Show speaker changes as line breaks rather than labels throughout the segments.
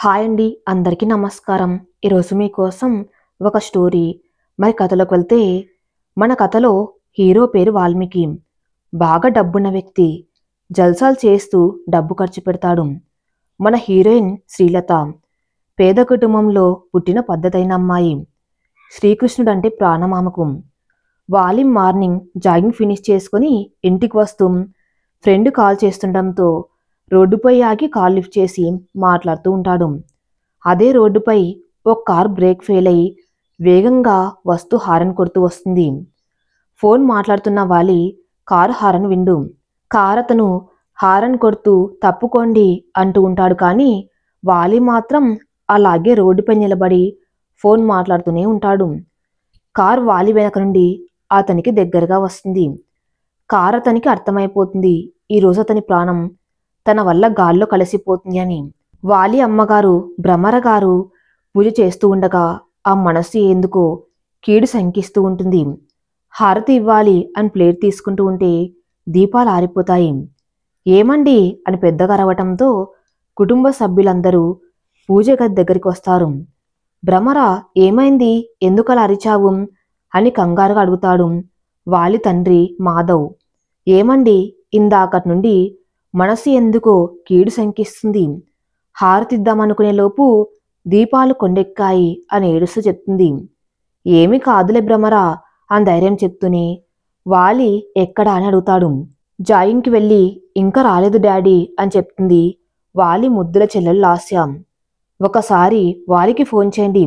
Hi అండి, అందరికీ నమస్కారం. ఈరోజు మీకోసం ఒక స్టోరీ. మరి కథలోకి వెళ్తే, మన కథలో హీరో పేరు వాల్మీకి. బాగా డబ్బున్న వ్యక్తి. జల్సాలు చేస్తూ డబ్బు ఖర్చు పెడతాడు. మన హీరోయిన్ శ్రీలత. పేద కుటుంబంలో పుట్టిన పద్ధతైన అమ్మాయి. శ్రీకృష్ణుడంటే ప్రాణం ఆమెకు. వాలి మార్నింగ్ జాగింగ్ ఫినిష్ చేసుకుని ఇంటికి వస్తూ ఫ్రెండ్ కాల్ చేస్తుండటంతో రోడ్డుపై ఆగి కాల్ లిఫ్ట్ చేసి మాట్లాడుతూ ఉంటాడు. అదే రోడ్డుపై ఒక కార్ బ్రేక్ ఫెయిల్ అయి వేగంగా వస్తూ హారన్ కొడుతూ వస్తుంది. ఫోన్ మాట్లాడుతున్న వాలి కారు హారన్ విండు. కార్ అతను హారన్ కొడుతూ తప్పుకోండి అంటూ ఉంటాడు. కానీ వాలి మాత్రం అలాగే రోడ్డుపై నిలబడి ఫోన్ మాట్లాడుతూనే ఉంటాడు. కార్ వాలి వెనక నుండి అతనికి దగ్గరగా వస్తుంది. కార్ అతనికి అర్థమైపోతుంది, ఈరోజు అతని ప్రాణం తన వల్ల గాల్లో కలిసిపోతుంది అని. వాలి అమ్మగారు భ్రమర గారు పూజ చేస్తూ ఉండగా ఆ మనస్సు ఎందుకో కీడు శంకిస్తూ ఉంటుంది. హారతి ఇవ్వాలి అని ప్లేట్ తీసుకుంటూ ఉంటే దీపాలు ఆరిపోతాయి. ఏమండి అని పెద్దగా అరవటంతో కుటుంబ సభ్యులందరూ పూజ గది దగ్గరికి వస్తారు. భ్రమర ఏమైంది, ఎందుకలా అరిచావు అని కంగారుగా అడుగుతాడు వాలి తండ్రి మాధవ్. ఏమండి, ఇందాకటి నుండి మనసు ఎందుకో కీడు శంకిస్తుంది. హారతిద్దామనుకునే లోపు దీపాలు కొండెక్కాయి అని ఏడుస్తూ చెప్తుంది. ఏమీ కాదులే భ్రమర అని ధైర్యం చెప్తూనే వాలి ఎక్కడా అని అడుగుతాడు. జాయింగ్కి వెళ్ళి ఇంకా రాలేదు డాడీ అని చెప్తుంది వాలి ముద్దుల చెల్లెలు లాస్య. ఒకసారి వాలికి ఫోన్ చేయండి,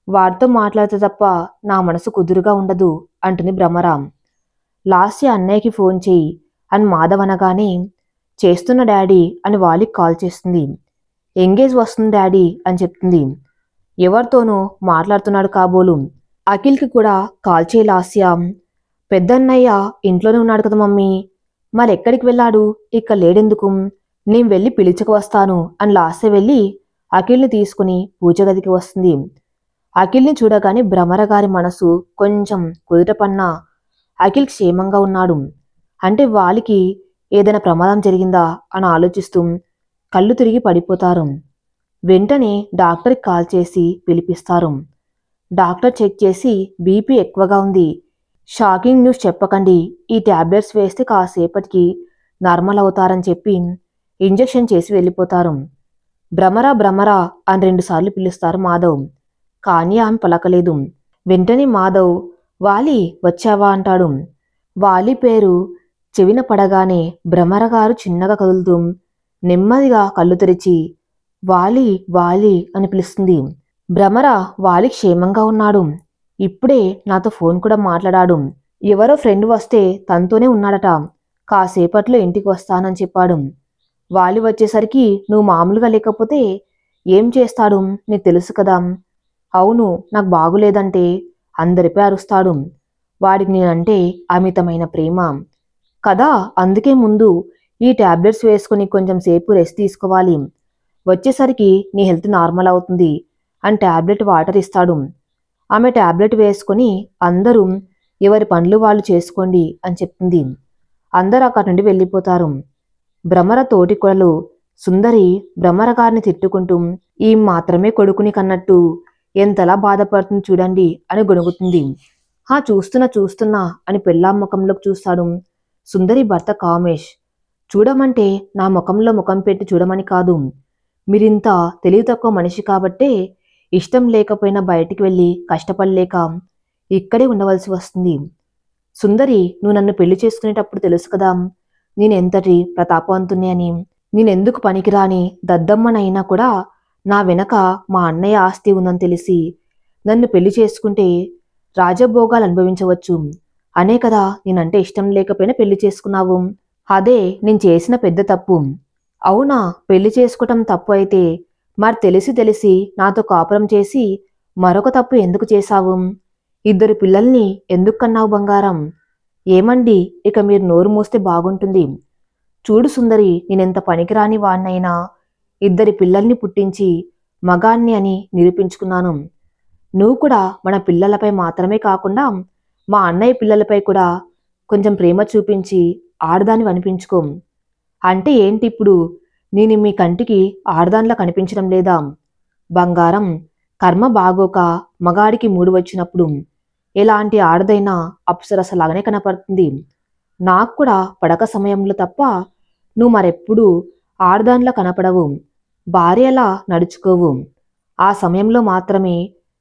వాడితో మాట్లాడితే తప్ప నా మనసు కుదురుగా ఉండదు అంటుంది భ్రమర. లాస్య అన్నయ్యకి ఫోన్ చేయి అని మాధవ్ అనగానే చేస్తున్న డాడీ అని వాలికి కాల్ చేస్తుంది. ఎంగేజ్ వస్తుంది డాడీ అని చెప్తుంది. ఎవరితోనో మాట్లాడుతున్నాడు కాబోలు. అఖిల్కి కూడా కాల్ చేయి లాస్య. పెద్దన్నయ్య ఇంట్లోనే ఉన్నాడు కదా మమ్మీ, మరెక్కడికి వెళ్ళాడు, ఇక్కడ లేడెందుకు, నేను వెళ్ళి పిలిచకు వస్తాను అని లాస్య వెళ్ళి అఖిల్ని తీసుకుని పూజ గదికి వస్తుంది. అఖిల్ని చూడగానే భ్రమర గారి మనసు కొంచెం కుదుటపన్నా అఖిల్ క్షేమంగా ఉన్నాడు అంటే వాలికి ఏదైనా ప్రమాదం జరిగిందా అని ఆలోచిస్తూ కళ్ళు తిరిగి పడిపోతారు. వెంటనే డాక్టర్కి కాల్ చేసి పిలిపిస్తారు. డాక్టర్ చెక్ చేసి బీపీ ఎక్కువగా ఉంది, షాకింగ్ న్యూస్ చెప్పకండి, ఈ టాబ్లెట్స్ వేస్తే కాసేపటికి నార్మల్ అవుతారని చెప్పి ఇంజెక్షన్ చేసి వెళ్ళిపోతారు. భ్రమర భ్రమర అని 2 సార్లు పిలుస్తారు మాధవ్. కానీ ఆమె పలకలేదు. వెంటనే మాధవ్ వాలి వచ్చావా అంటాడు. వాలి పేరు చెవిన పడగానే భ్రమర గారు చిన్నగా కదులుతూ నెమ్మదిగా కళ్ళు తెరిచి వాలి వాలి అని పిలుస్తుంది. భ్రమర వాలి క్షేమంగా ఉన్నాడు, ఇప్పుడే నాతో ఫోన్ కూడా మాట్లాడాడు, ఎవరో ఫ్రెండ్ వస్తే తనతోనే ఉన్నాడట, కాసేపట్లో ఇంటికి వస్తానని చెప్పాడు. వాలి వచ్చేసరికి నువ్వు మామూలుగా లేకపోతే ఏం చేస్తాడు నీకు తెలుసు కదా. అవును, నాకు బాగులేదంటే అందరిపై అరుస్తాడు. వాడికి నేనంటే అమితమైన ప్రేమ కదా, అందుకే ముందు ఈ టాబ్లెట్స్ వేసుకుని కొంచెం సేపు రెస్ట్ తీసుకోవాలి, వచ్చేసరికి నీ హెల్త్ నార్మల్ అవుతుంది అని టాబ్లెట్ వాటర్ ఇస్తాడు. ఆమె టాబ్లెట్ వేసుకుని అందరూ ఎవరి పనులు వాళ్ళు చేసుకోండి అని చెప్తుంది. అందరూ అక్కడి నుండి వెళ్ళిపోతారు. భ్రమర తోటి కొడలు సుందరి భ్రమర గారిని తిట్టుకుంటూ ఈ మాత్రమే కొడుకుని కన్నట్టు ఎంతలా బాధపడుతుంది చూడండి అని గొణుగుతుంది. చూస్తున్నా అని పెళ్ళాం ముఖంలోకి చూస్తాడు సుందరి భర్త కామేష్. చూడమంటే నా ముఖంలో ముఖం పెట్టి చూడమని కాదు, మీరింత తెలివి తక్కువ మనిషి కాబట్టే ఇష్టం లేకపోయినా బయటికి వెళ్ళి కష్టపడలేక ఇక్కడే ఉండవలసి వస్తుంది. సుందరి, నువ్వు నన్ను పెళ్లి చేసుకునేటప్పుడు తెలుసు కదా నేనెంతటి ప్రతాపవంతుని అని, నేనెందుకు పనికిరాని దద్దమ్మనైనా కూడా నా వెనక మా అన్నయ్య ఆస్తి ఉందని తెలిసి నన్ను పెళ్లి చేసుకుంటే రాజభోగాలు అనుభవించవచ్చు అనే కదా నేనంటే ఇష్టం లేకపోయినా పెళ్లి చేసుకున్నావు. అదే నేను చేసిన పెద్ద తప్పు. అవునా, పెళ్లి చేసుకోవటం తప్పు అయితే మరి తెలిసి నాతో కాపురం చేసి మరొక తప్పు ఎందుకు చేశావు, 2 పిల్లల్ని ఎందుకు కన్నావు బంగారం. ఏమండి, ఇక మీరు నోరు మూస్తే బాగుంటుంది. చూడు సుందరి, నేనెంత పనికిరాని వాణ్ణైనా 2 పిల్లల్ని పుట్టించి మగాన్ని అని నిరూపించుకున్నాను. నువ్వు కూడా మన పిల్లలపై మాత్రమే కాకుండా మా అన్నయ్య పిల్లలపై కూడా కొంచెం ప్రేమ చూపించి ఆడదానివి అనిపించుకో. అంటే ఏంటి ఇప్పుడు, నేను మీ కంటికి ఆడదానిలా కనిపించడం లేదా? బంగారం, కర్మ బాగోక మగాడికి మూడు వచ్చినప్పుడు ఎలాంటి ఆడదైనా అప్సరసలాగానే కనపడుతుంది. నాకు కూడా పడక సమయంలో తప్ప నువ్వు మరెప్పుడూ ఆడదానిలా కనపడవు. భార్యలా నడుచుకోవు. ఆ సమయంలో మాత్రమే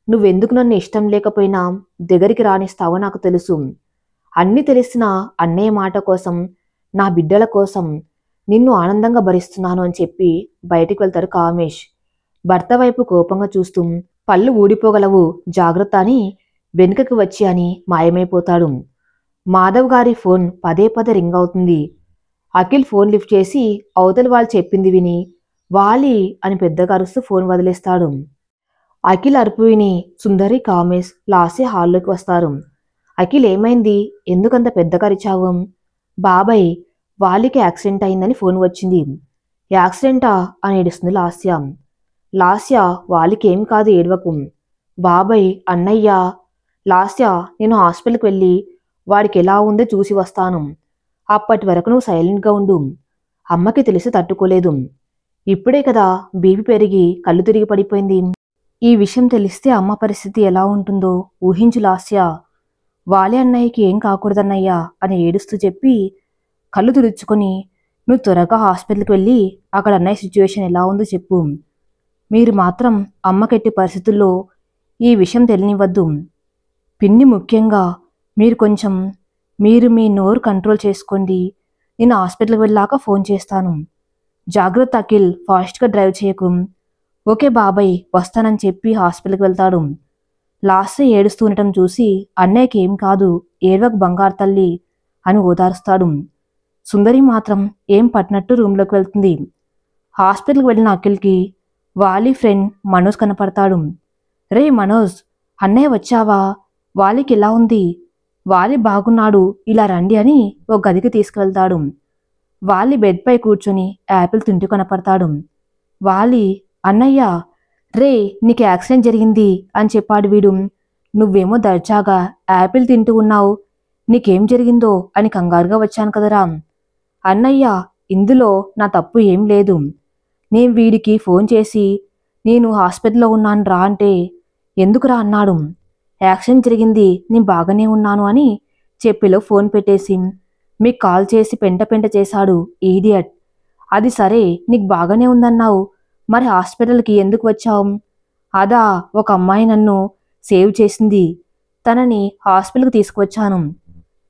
నువ్వెందుకు నన్ను ఇష్టం లేకపోయినా దగ్గరికి రానిస్తావో నాకు తెలుసు. అన్నీ తెలిసిన అన్నయ్య మాట కోసం, నా బిడ్డల కోసం నిన్ను ఆనందంగా భరిస్తున్నాను అని చెప్పి బయటికి వెళ్తాడు కామేష్. భర్త వైపు కోపంగా చూస్తూ పళ్ళు ఊడిపోగలవు, జాగ్రత్త అని వెనుకకు వచ్చి అని మాయమైపోతాడు. మాధవ్ గారి ఫోన్ పదే పదే రింగ్ అవుతుంది. అఖిల్ ఫోన్ లిఫ్ట్ చేసి అవతలి వాళ్ళు చెప్పింది విని వాలి అని పెద్దగా అరుస్తూ ఫోన్ వదిలేస్తాడు. అఖిల్ అరుపు విని సుందరి, కామేష్, లాస్య హాల్లోకి వస్తారు. అఖిల్ ఏమైంది, ఎందుకంత పెద్దగా అరిచావు? బాబాయ్, వాలికి యాక్సిడెంట్ అయిందని ఫోన్ వచ్చింది. యాక్సిడెంటా అని ఏడుస్తుంది లాస్య. లాస్య, వాలికి ఏం కాదు, ఏడవకు. బాబాయ్, అన్నయ్య. లాస్య, నేను హాస్పిటల్కి వెళ్ళి వాడికి ఎలా ఉందో చూసి వస్తాను. అప్పటి వరకు నువ్వు సైలెంట్గా ఉండు. అమ్మకి తెలిసి తట్టుకోలేదు. ఇప్పుడే కదా బీపీ పెరిగి కళ్ళు తిరిగి పడిపోయింది. ఈ విషయం తెలిస్తే అమ్మ పరిస్థితి ఎలా ఉంటుందో ఊహించు లాస్య. వాలి అన్నయ్యకి ఏం కాకూడదన్నయ్యా అని ఏడుస్తూ చెప్పి కళ్ళు తుడుచుకొని నువ్వు త్వరగా హాస్పిటల్కి వెళ్ళి అక్కడ అన్నయ్య సిచ్యువేషన్ ఎలా ఉందో చెప్పు. మీరు మాత్రం అమ్మకెట్టి పరిస్థితుల్లో ఈ విషయం తెలియనివ్వద్దు. పిన్ని ముఖ్యంగా మీరు మీ నోరు కంట్రోల్ చేసుకోండి. నేను హాస్పిటల్కి వెళ్ళాక ఫోన్ చేస్తాను. జాగ్రత్త అఖిల్, ఫాస్ట్గా డ్రైవ్ చేయకు. ఓకే బాబాయ్, వస్తానని చెప్పి హాస్పిటల్కి వెళ్తాడు. లాస్ట్ ఏడుస్తూ ఉండటం చూసి అన్నయ్యకి ఏం కాదు, ఏడవకు బంగారు తల్లి అని ఓదారుస్తాడు. సుందరి మాత్రం ఏం పట్టినట్టు రూమ్లోకి వెళ్తుంది. హాస్పిటల్కి వెళ్ళిన అఖిల్కి వాలి ఫ్రెండ్ మనోజ్ కనపడతాడు. రే మనోజ్, అన్నయ్య వచ్చావా? వాలికి ఎలా ఉంది? వాలి బాగున్నాడు, ఇలా రండి అని ఓ గదికి తీసుకువెళ్తాడు. వాలి బెడ్పై కూర్చొని యాపిల్ తింటూ కనపడతాడు. వాలి, అన్నయ్య, రే నీకు యాక్సిడెంట్ జరిగింది అని చెప్పాడు వీడు. నువ్వేమో దర్జాగా యాపిల్ తింటూ ఉన్నావు. నీకేం జరిగిందో అని కంగారుగా వచ్చాను కదరా. అన్నయ్య, ఇందులో నా తప్పు ఏం లేదు. నేను వీడికి ఫోన్ చేసి నేను హాస్పిటల్లో ఉన్నాను రా అంటే ఎందుకురా అన్నాడు. యాక్సిడెంట్ జరిగింది, నేను బాగానే ఉన్నాను అని చెప్పిలో ఫోన్ పెట్టేసి మీకు కాల్ చేసి పెంట పెంట చేశాడు ఈడియట్. అది సరే, నీకు బాగానే ఉందన్నావు, మరి హాస్పిటల్కి ఎందుకు వచ్చావు? అదా, ఒక అమ్మాయి నన్ను సేవ్ చేసింది, తనని హాస్పిటల్కి తీసుకువచ్చాను.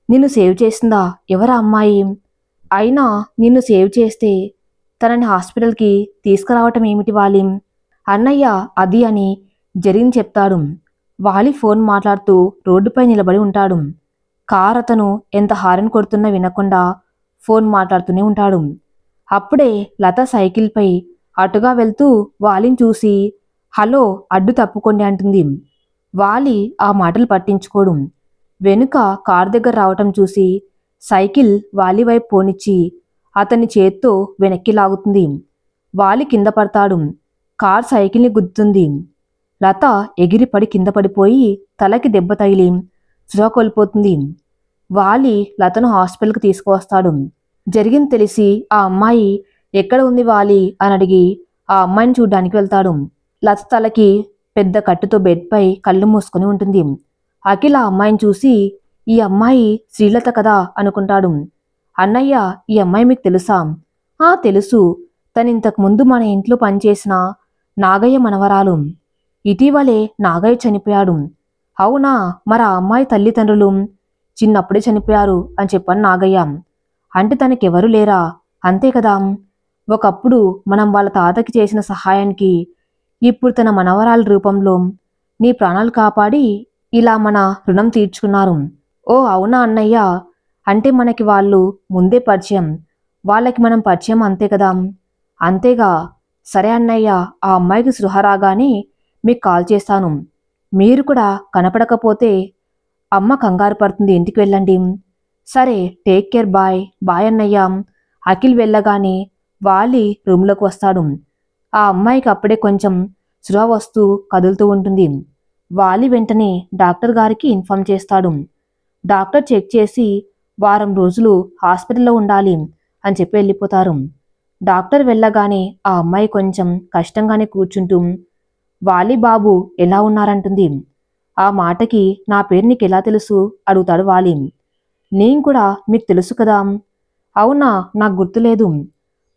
నిన్ను సేవ్ చేసిందా? ఎవరా అమ్మాయి? అయినా నిన్ను సేవ్ చేస్తే తనని హాస్పిటల్కి తీసుకురావటం ఏమిటి వాలి? అన్నయ్య అది అని జరిగింది చెప్తాడు. వాలి ఫోన్ మాట్లాడుతూ రోడ్డుపై నిలబడి ఉంటాడు. కార్ అతను ఎంత హారన్ కొడుతున్నా వినకుండా ఫోన్ మాట్లాడుతూనే ఉంటాడు. అప్పుడే లత సైకిల్పై అటుగా వెళ్తూ వాలిని చూసి హలో, అడ్డు తప్పుకోండి అంటుంది. వాలి ఆ మాటలు పట్టించుకోడు. వెనుక కార్ దగ్గర రావటం చూసి సైకిల్ వాలి వైపు పోనిచ్చి అతని చేత్తో వెనక్కి లాగుతుంది. వాలి కింద పడతాడు. కార్ సైకిల్ని గుద్దుతుంది. లత ఎగిరిపడి కింద పడిపోయి తలకి దెబ్బ తగిలి స్పృహ కోల్పోతుంది. వాలి లతను హాస్పిటల్కి తీసుకువస్తాడు. జరిగింది తెలిసి ఆ అమ్మాయి ఎక్కడ ఉంది వాలి అని అడిగి ఆ అమ్మాయిని చూడ్డానికి వెళ్తాడు. లత తలకి పెద్ద కట్టుతో బెడ్పై కళ్ళు మూసుకొని ఉంటుంది. అఖిల్ ఆ అమ్మాయిని చూసి ఈ అమ్మాయి శ్రీలత కదా అనుకుంటాడు. అన్నయ్య, ఈ అమ్మాయి మీకు తెలుసా? తెలుసు, తను ఇంతకు ముందు మన ఇంట్లో పనిచేసిన నాగయ్య మనవరాలు. ఇటీవలే నాగయ్య చనిపోయాడు. అవునా, మరి ఆ అమ్మాయి తల్లిదండ్రులు చిన్నప్పుడే చనిపోయారు అని చెప్పాను నాగయ్య. అంటే తనకెవరు లేరా? అంతే కదా. ఒకప్పుడు మనం వాళ్ళ తాతకి చేసిన సహాయానికి ఇప్పుడు తన మనవరాల రూపంలో నీ ప్రాణాలు కాపాడి ఇలా మన రుణం తీర్చుకున్నారు. ఓ అవునా అన్నయ్య, అంటే మనకి వాళ్ళు ముందే పరిచయం, వాళ్ళకి మనం పరిచయం అంతే కదా. అంతేగా. సరే అన్నయ్య, ఆ అమ్మాయికి స్పృహ రాగానే మీకు కాల్ చేస్తాను. మీరు కూడా కనపడకపోతే అమ్మ కంగారు పడుతుంది, ఇంటికి వెళ్ళండి. సరే, టేక్ కేర్, బాయ్. బాయ్ అన్నయ్య. అఖిల్ వెళ్ళగానే వాలి రూమ్లోకి వస్తాడు. ఆ అమ్మాయికి అప్పుడే కొంచెం స్పృహ వస్తూ కదులుతూ ఉంటుంది. వాలి వెంటనే డాక్టర్ గారికి ఇన్ఫార్మ్ చేస్తాడు. డాక్టర్ చెక్ చేసి వారం రోజులు హాస్పిటల్లో ఉండాలి అని చెప్పి వెళ్ళిపోతారు. డాక్టర్ వెళ్ళగానే ఆ అమ్మాయి కొంచెం కష్టంగానే కూర్చుంటూ బాబు ఎలా ఉన్నారంటుంది. ఆ మాటకి నా పేరు నీకెలా తెలుసు అడుగుతాడు వాలి. నేను కూడా మీకు తెలుసు కదా. అవునా, నాకు గుర్తులేదు.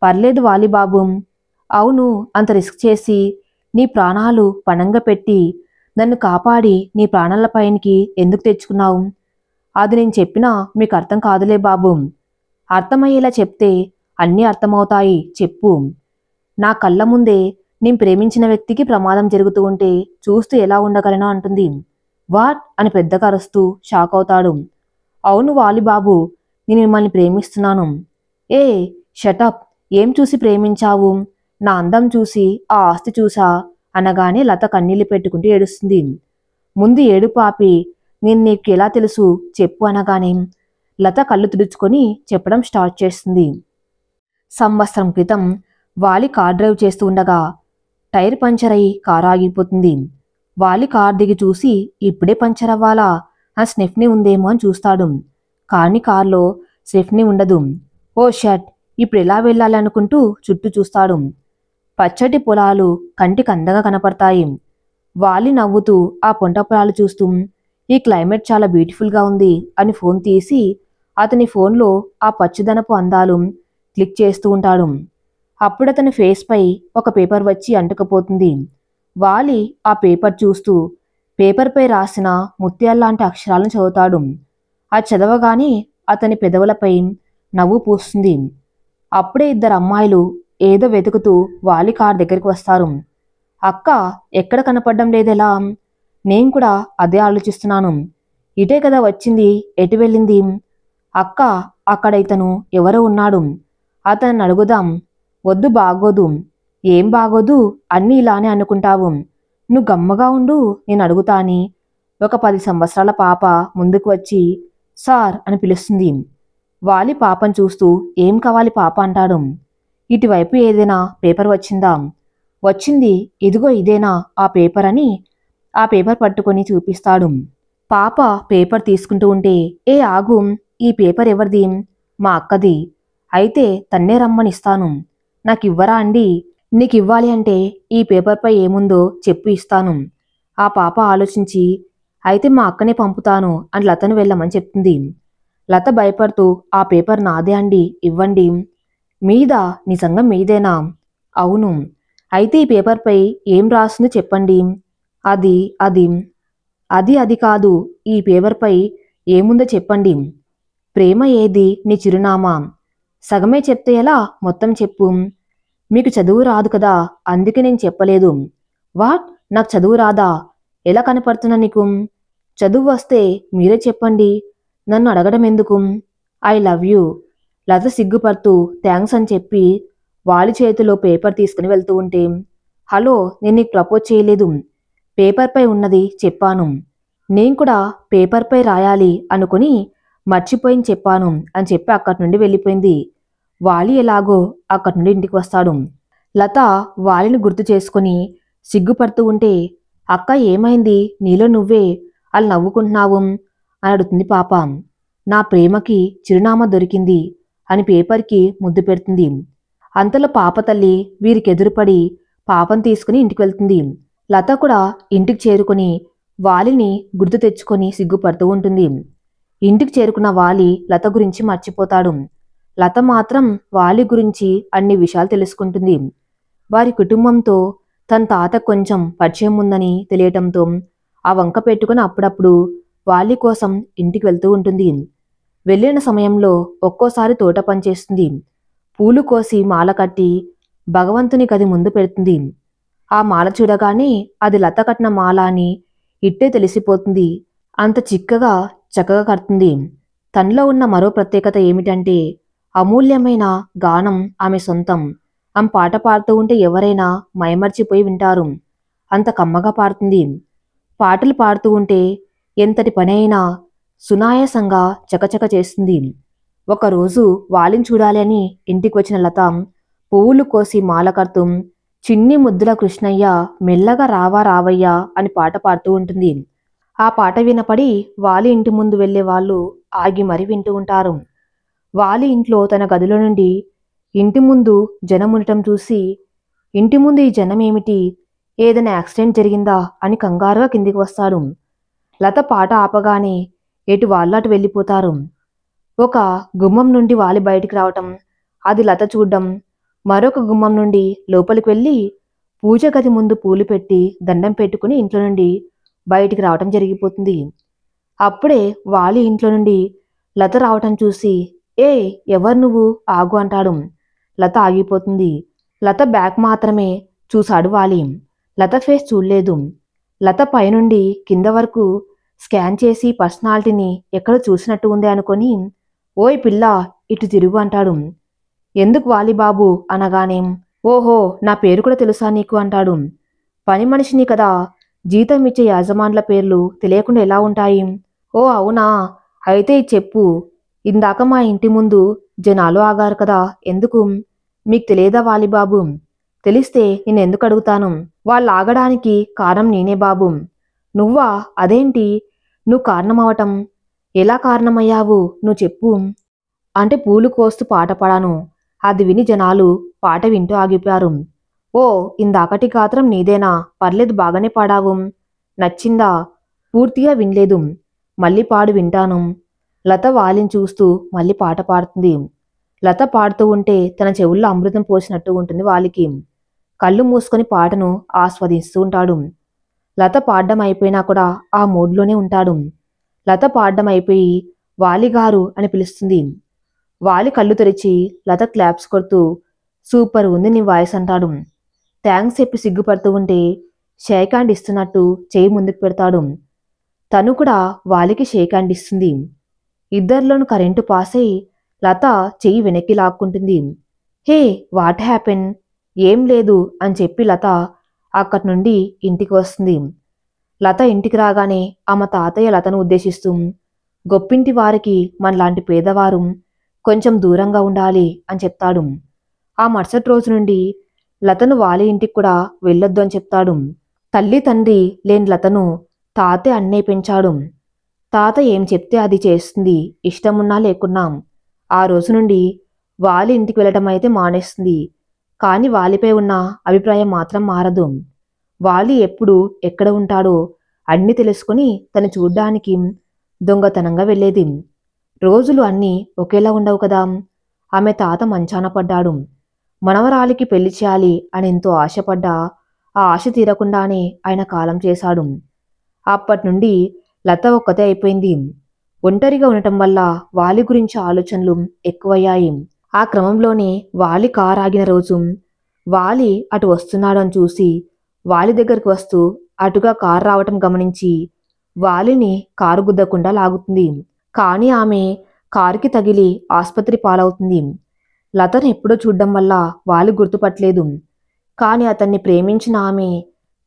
పర్లేదు బాబు. అవును, అంత రిస్క్ చేసి నీ ప్రాణాలు పణంగా పెట్టి నన్ను కాపాడి నీ ప్రాణాల పైనకి ఎందుకు తెచ్చుకున్నావు? అది నేను చెప్పినా మీకు అర్థం కాదులే బాబు. అర్థమయ్యేలా చెప్తే అన్నీ అర్థమవుతాయి, చెప్పు. నా కళ్ళ ముందే నేను ప్రేమించిన వ్యక్తికి ప్రమాదం జరుగుతూ ఉంటే చూస్తూ ఎలా ఉండగలను అంటుంది. వాట్ అని పెద్దగా అరుస్తూ షాక్ అవుతాడు. అవును బాబు, నేను మిమ్మల్ని ప్రేమిస్తున్నాను. ఏ షటప్, ఏం చూసి ప్రేమించావు? నా అందం చూసి, ఆ ఆస్తి చూసా అనగానే లత కన్నీళ్లు పెట్టుకుంటూ ఏడుస్తుంది. ముందు ఏడుపు ఆపి నేను నీకు ఎలా తెలుసు చెప్పు అనగానే లత కళ్ళు తుడుచుకొని చెప్పడం స్టార్ట్ చేస్తుంది. సంవత్సరం క్రితం వాలి కార్ డ్రైవ్ చేస్తూ ఉండగా టైర్ పంచర్ అయి కారు ఆగిపోతుంది. వాలి కార్ దిగి చూసి ఇప్పుడే పంచర్ అవ్వాలా, ఆ స్నెఫ్నీ ఉందేమో అని చూస్తాడు. కానీ కార్లో స్నెఫ్నీ ఉండదు. ఓ షట్, ఇప్పుడు ఎలా వెళ్ళాలి అనుకుంటూ చుట్టూ చూస్తాడు. పచ్చటి పొలాలు కంటికి అందంగా కనపడతాయి. వాలి నవ్వుతూ ఆ పొంట పొలాలు చూస్తూ ఈ క్లైమేట్ చాలా బ్యూటిఫుల్గా ఉంది అని ఫోన్ తీసి అతని ఫోన్లో ఆ పచ్చదనపు అందాలు క్లిక్ చేస్తూ ఉంటాడు. అప్పుడు అతని ఫేస్ పై ఒక పేపర్ వచ్చి అంటుకుపోతుంది. వాలి ఆ పేపర్ చూస్తూ పేపర్పై రాసిన ముత్యాల్లాంటి అక్షరాలను చదువుతాడు. ఆ చదవగానే అతని పెదవులపై నవ్వు పూస్తుంది. అప్పుడే ఇద్దరు అమ్మాయిలు ఏదో వెతుకుతూ వాలి కార్ దగ్గరికి వస్తారు. అక్క, ఎక్కడ కనపడడం లేదెలా? నేను కూడా అదే ఆలోచిస్తున్నాను. ఇటే కదా వచ్చింది, ఎటు వెళ్ళింది? అక్క, అక్కడ ఇతను ఎవరో ఉన్నాడు, అతన్ని అడుగుదాం. వద్దు, బాగోదు. ఏం బాగోదు, అన్నీ ఇలానే అనుకుంటావు. నువ్వు గమ్మగా ఉండు, నేను అడుగుతా అని ఒక 10 సంవత్సరాల పాప ముందుకు వచ్చి సార్ అని పిలుస్తుంది. వాలి పాపను చూస్తూ ఏం కావాలి పాప అంటాడు. ఇటువైపు ఏదైనా పేపర్ వచ్చిందా? వచ్చింది, ఇదిగో ఇదేనా ఆ పేపర్ అని ఆ పేపర్ పట్టుకొని చూపిస్తాడు. పాప పేపర్ తీసుకుంటూ ఉంటే ఏ ఆగు, ఈ పేపర్ ఎవరిది? మా అక్కది. అయితే తన్నే రమ్మని ఇస్తాను. నాకివ్వరా అండి? నీకివ్వాలి అంటే ఈ పేపర్పై ఏముందో చెప్పు, ఇస్తాను. ఆ పాప ఆలోచించి అయితే మా అక్కనే పంపుతాను అని లతను వెళ్ళమని చెప్తుంది. లత భయపడుతూ ఆ పేపర్ నాదే అండి, ఇవ్వండి. మీదా? నిజంగా మీదేనా? అవును. అయితే ఈ పేపర్పై ఏం రాస్తుందో చెప్పండి. అది అది అది కాదు, ఈ పేపర్పై ఏముందో చెప్పండి. ప్రేమ ఏది, నీ చిరునామా. సగమే చెప్తే ఎలా, మొత్తం చెప్పు. మీకు చదువు రాదు కదా, అందుకే నేను చెప్పలేదు. వాట్, నాకు చదువు రాదా? ఎలా కనపడుతున్నా నీకు? చదువు వస్తే మీరే చెప్పండి, నన్ను అడగడం ఎందుకు? I love you. లత సిగ్గుపడుతూ థ్యాంక్స్ అని చెప్పి వాలి చేతిలో పేపర్ తీసుకుని వెళ్తూ ఉంటే హలో, నేను నీకు ప్రపోజ్ చేయలేదు, పేపర్పై ఉన్నది చెప్పాను. నేను కూడా పేపర్పై రాయాలి అనుకుని మర్చిపోయింది చెప్పాను అని చెప్పి అక్కడి నుండి వెళ్ళిపోయింది. వాలి ఎలాగో అక్కడి నుండి ఇంటికి వస్తాడు. లత వాలిని గుర్తు చేసుకుని సిగ్గుపడుతూ ఉంటే అక్క ఏమైంది, నీలో నువ్వే అలా నవ్వుకుంటున్నావు అని అడుగుతుంది పాప. నా ప్రేమకి చిరునామా దొరికింది అని పేపర్కి ముద్దు పెడుతుంది. అంతలో పాప తల్లి వీరికెదురుపడి పాపను తీసుకుని ఇంటికి వెళ్తుంది. లత కూడా ఇంటికి చేరుకుని వాలిని గుర్తు తెచ్చుకొని సిగ్గుపడుతూ ఉంటుంది. ఇంటికి చేరుకున్న వాలి లత గురించి మర్చిపోతాడు. లత మాత్రం వాలి గురించి అన్ని విషయాలు తెలుసుకుంటుంది. వారి కుటుంబంతో తన తాత కొంచెం పరిచయం ఉందని తెలియటంతో ఆ వంక పెట్టుకుని అప్పుడప్పుడు వాలి కోసం ఇంటికి వెళ్తూ ఉంటుంది. వెళ్ళిన సమయంలో ఒక్కోసారి తోట పనిచేస్తుంది. పూలు కోసి మాల కట్టి భగవంతుని గది ముందు పెడుతుంది. ఆ మాల చూడగానే అది లత కట్టిన మాల అని ఇట్టే తెలిసిపోతుంది. అంత చిక్కగా చక్కగా కడుతుంది. తనలో ఉన్న మరో ప్రత్యేకత ఏమిటంటే అమూల్యమైన గానం ఆమె సొంతం. ఆమె పాట పాడుతూ ఉంటే ఎవరైనా మైమర్చిపోయి వింటారు. అంత కమ్మగా పాడుతుంది. పాటలు పాడుతూ ఉంటే ఎంతటి పని అయినా సునాయాసంగా చకచక చేస్తుంది. ఒకరోజు వాలిని చూడాలి అని ఇంటికి వచ్చిన లత పువ్వులు కోసి మాల కడుతూ చిన్ని ముద్దుల కృష్ణయ్య మెల్లగా రావా రావయ్యా అని పాట పాడుతూ ఉంటుంది. ఆ పాట వినపడి వాలి ఇంటి ముందు వెళ్లే వాళ్ళు ఆగి మరీ వింటూ ఉంటారు. వాలి ఇంట్లో తన గదిలో నుండి ఇంటి ముందు జనం ఉండటం చూసి ఇంటి ముందు ఈ జనం ఏమిటి, ఏదైనా యాక్సిడెంట్ జరిగిందా అని కంగారుగా కిందికి వస్తాడు. లత పాట ఆపగానే ఎటు వాళ్ళు అటు వెళ్ళిపోతారు. ఒక గుమ్మం నుండి వాలి బయటికి రావటం, అది లత చూడ్డం, మరొక గుమ్మం నుండి లోపలికి వెళ్ళి పూజ గది ముందు పూలు పెట్టి దండం పెట్టుకుని ఇంట్లో నుండి బయటికి రావటం జరిగిపోతుంది. అప్పుడే వాలి ఇంట్లో నుండి లత రావటం చూసి, ఏ ఎవరు నువ్వు, ఆగు అంటాడు. లత ఆగిపోతుంది. లత బ్యాగ్ మాత్రమే చూశాడు వాలి. లత ఫేస్ చూడలేదు. లత పైనుండి కింద వరకు స్కాన్ చేసి పర్సనాలిటీని ఎక్కడ చూసినట్టు ఉంది అనుకొని, ఓయ్ పిల్ల ఇటు తిరుగు అంటాడు. ఎందుకు వాలిబాబు అనగానే, ఓహో నా పేరు కూడా తెలుసా నీకు అంటాడు. పని మనిషిని కదా, జీతం ఇచ్చే యాజమాన్ల పేర్లు తెలియకుండా ఎలా ఉంటాయి? ఓ అవునా, అయితే ఇది చెప్పు, ఇందాక మా ఇంటి ముందు జనాలు ఆగారు కదా, ఎందుకు? మీకు తెలియదా వాలిబాబు? తెలిస్తే నేనెందుకు అడుగుతాను? వాళ్ళు ఆగడానికి కారణం నేనే బాబు. నువ్వా? అదేంటి నువ్వు కారణమవటం? ఎలా కారణమయ్యావు నువ్వు చెప్పు అంటే పూలు కోస్తూ పాట పాడాను. అది విని జనాలు పాట వింటూ ఆగిపోయారు. ఓ ఇందాకటి గాత్రం నీదేనా? పర్లేదు బాగానే పాడావు. నచ్చిందా? పూర్తిగా వినలేదు, మళ్ళీ పాడు వింటాను. లత వాలిని చూస్తూ మళ్ళీ పాట పాడుతుంది. లత పాడుతూ ఉంటే తన చెవుల్లో అమృతం పోసినట్టు ఉంటుంది వాలికి. కళ్ళు మూసుకొని పాటను ఆస్వాదిస్తూ ఉంటాడు. లత పాడడం అయిపోయినా కూడా ఆ మూడ్లోనే ఉంటాడు. లత పాడడం అయిపోయి వాలిగారు అని పిలుస్తుంది. వాలి కళ్ళు తెరిచి లత క్లాప్స్ కొడుతూ సూపర్ ఉంది నీ వాయిస్ అంటాడు. థ్యాంక్స్ చెప్పి సిగ్గుపడుతూ ఉంటే షేక్ హ్యాండ్ ఇస్తున్నట్టు చేయి ముందుకు పెడతాడు. తను కూడా వాలికి షేక్ హ్యాండ్ ఇస్తుంది. ఇద్దరిలోనూ కరెంటు పాస్ అయి లత చెయ్యి వెనక్కి లాక్కుంటుంది. Hey what happen? ఏం లేదు అని చెప్పి లత అక్కడి నుండి ఇంటికి వస్తుంది. లత ఇంటికి రాగానే ఆమె తాతయ్య లతను ఉద్దేశిస్తూ, గొప్పింటి వారికి మనలాంటి పేదవారు కొంచెం దూరంగా ఉండాలి అని చెప్తాడు. ఆ మరుసటి రోజు నుండి లతను వాలి ఇంటికి కూడా వెళ్ళొద్దు అని చెప్తాడు. తల్లి తండ్రి లేని లతను తాతయ్య అన్నే పెంచాడు. తాత ఏం చెప్తే అది చేస్తుంది, ఇష్టమున్నా లేకున్నా. ఆ రోజు నుండి వాలి ఇంటికి వెళ్ళటం అయితే మానేస్తుంది. కాని వాలిపై ఉన్న అభిప్రాయం మాత్రం మారదు. వాలి ఎప్పుడు ఎక్కడ ఉంటాడో అన్నీ తెలుసుకుని తను చూడ్డానికి దొంగతనంగా వెళ్ళేది. రోజులు అన్నీ ఒకేలా ఉండవు కదా. ఆమె తాత మంచాన పడ్డాడు. మనవరాలికి పెళ్లి చేయాలి అని ఎంతో ఆశపడ్డా ఆ ఆశ తీరకుండానే ఆయన కాలం చేశాడు. అప్పటి నుండి లత ఒక్కతే అయిపోయింది. ఒంటరిగా ఉండటం వల్ల వాలి గురించి ఆలోచనలు ఎక్కువయ్యాయి. ఆ క్రమంలోనే వాలి కారు ఆగిన రోజు వాలి అటు వస్తున్నాడు అని చూసి వాలి దగ్గరికి వస్తూ అటుగా కారు రావటం గమనించి వాలిని కారు గుద్దకుండా లాగుతుంది. కానీ ఆమె కారుకి తగిలి ఆసుపత్రి పాలవుతుంది. లతను ఎప్పుడో చూడ్డం వల్ల వాలి గుర్తుపట్టలేదు. కానీ అతన్ని ప్రేమించిన ఆమె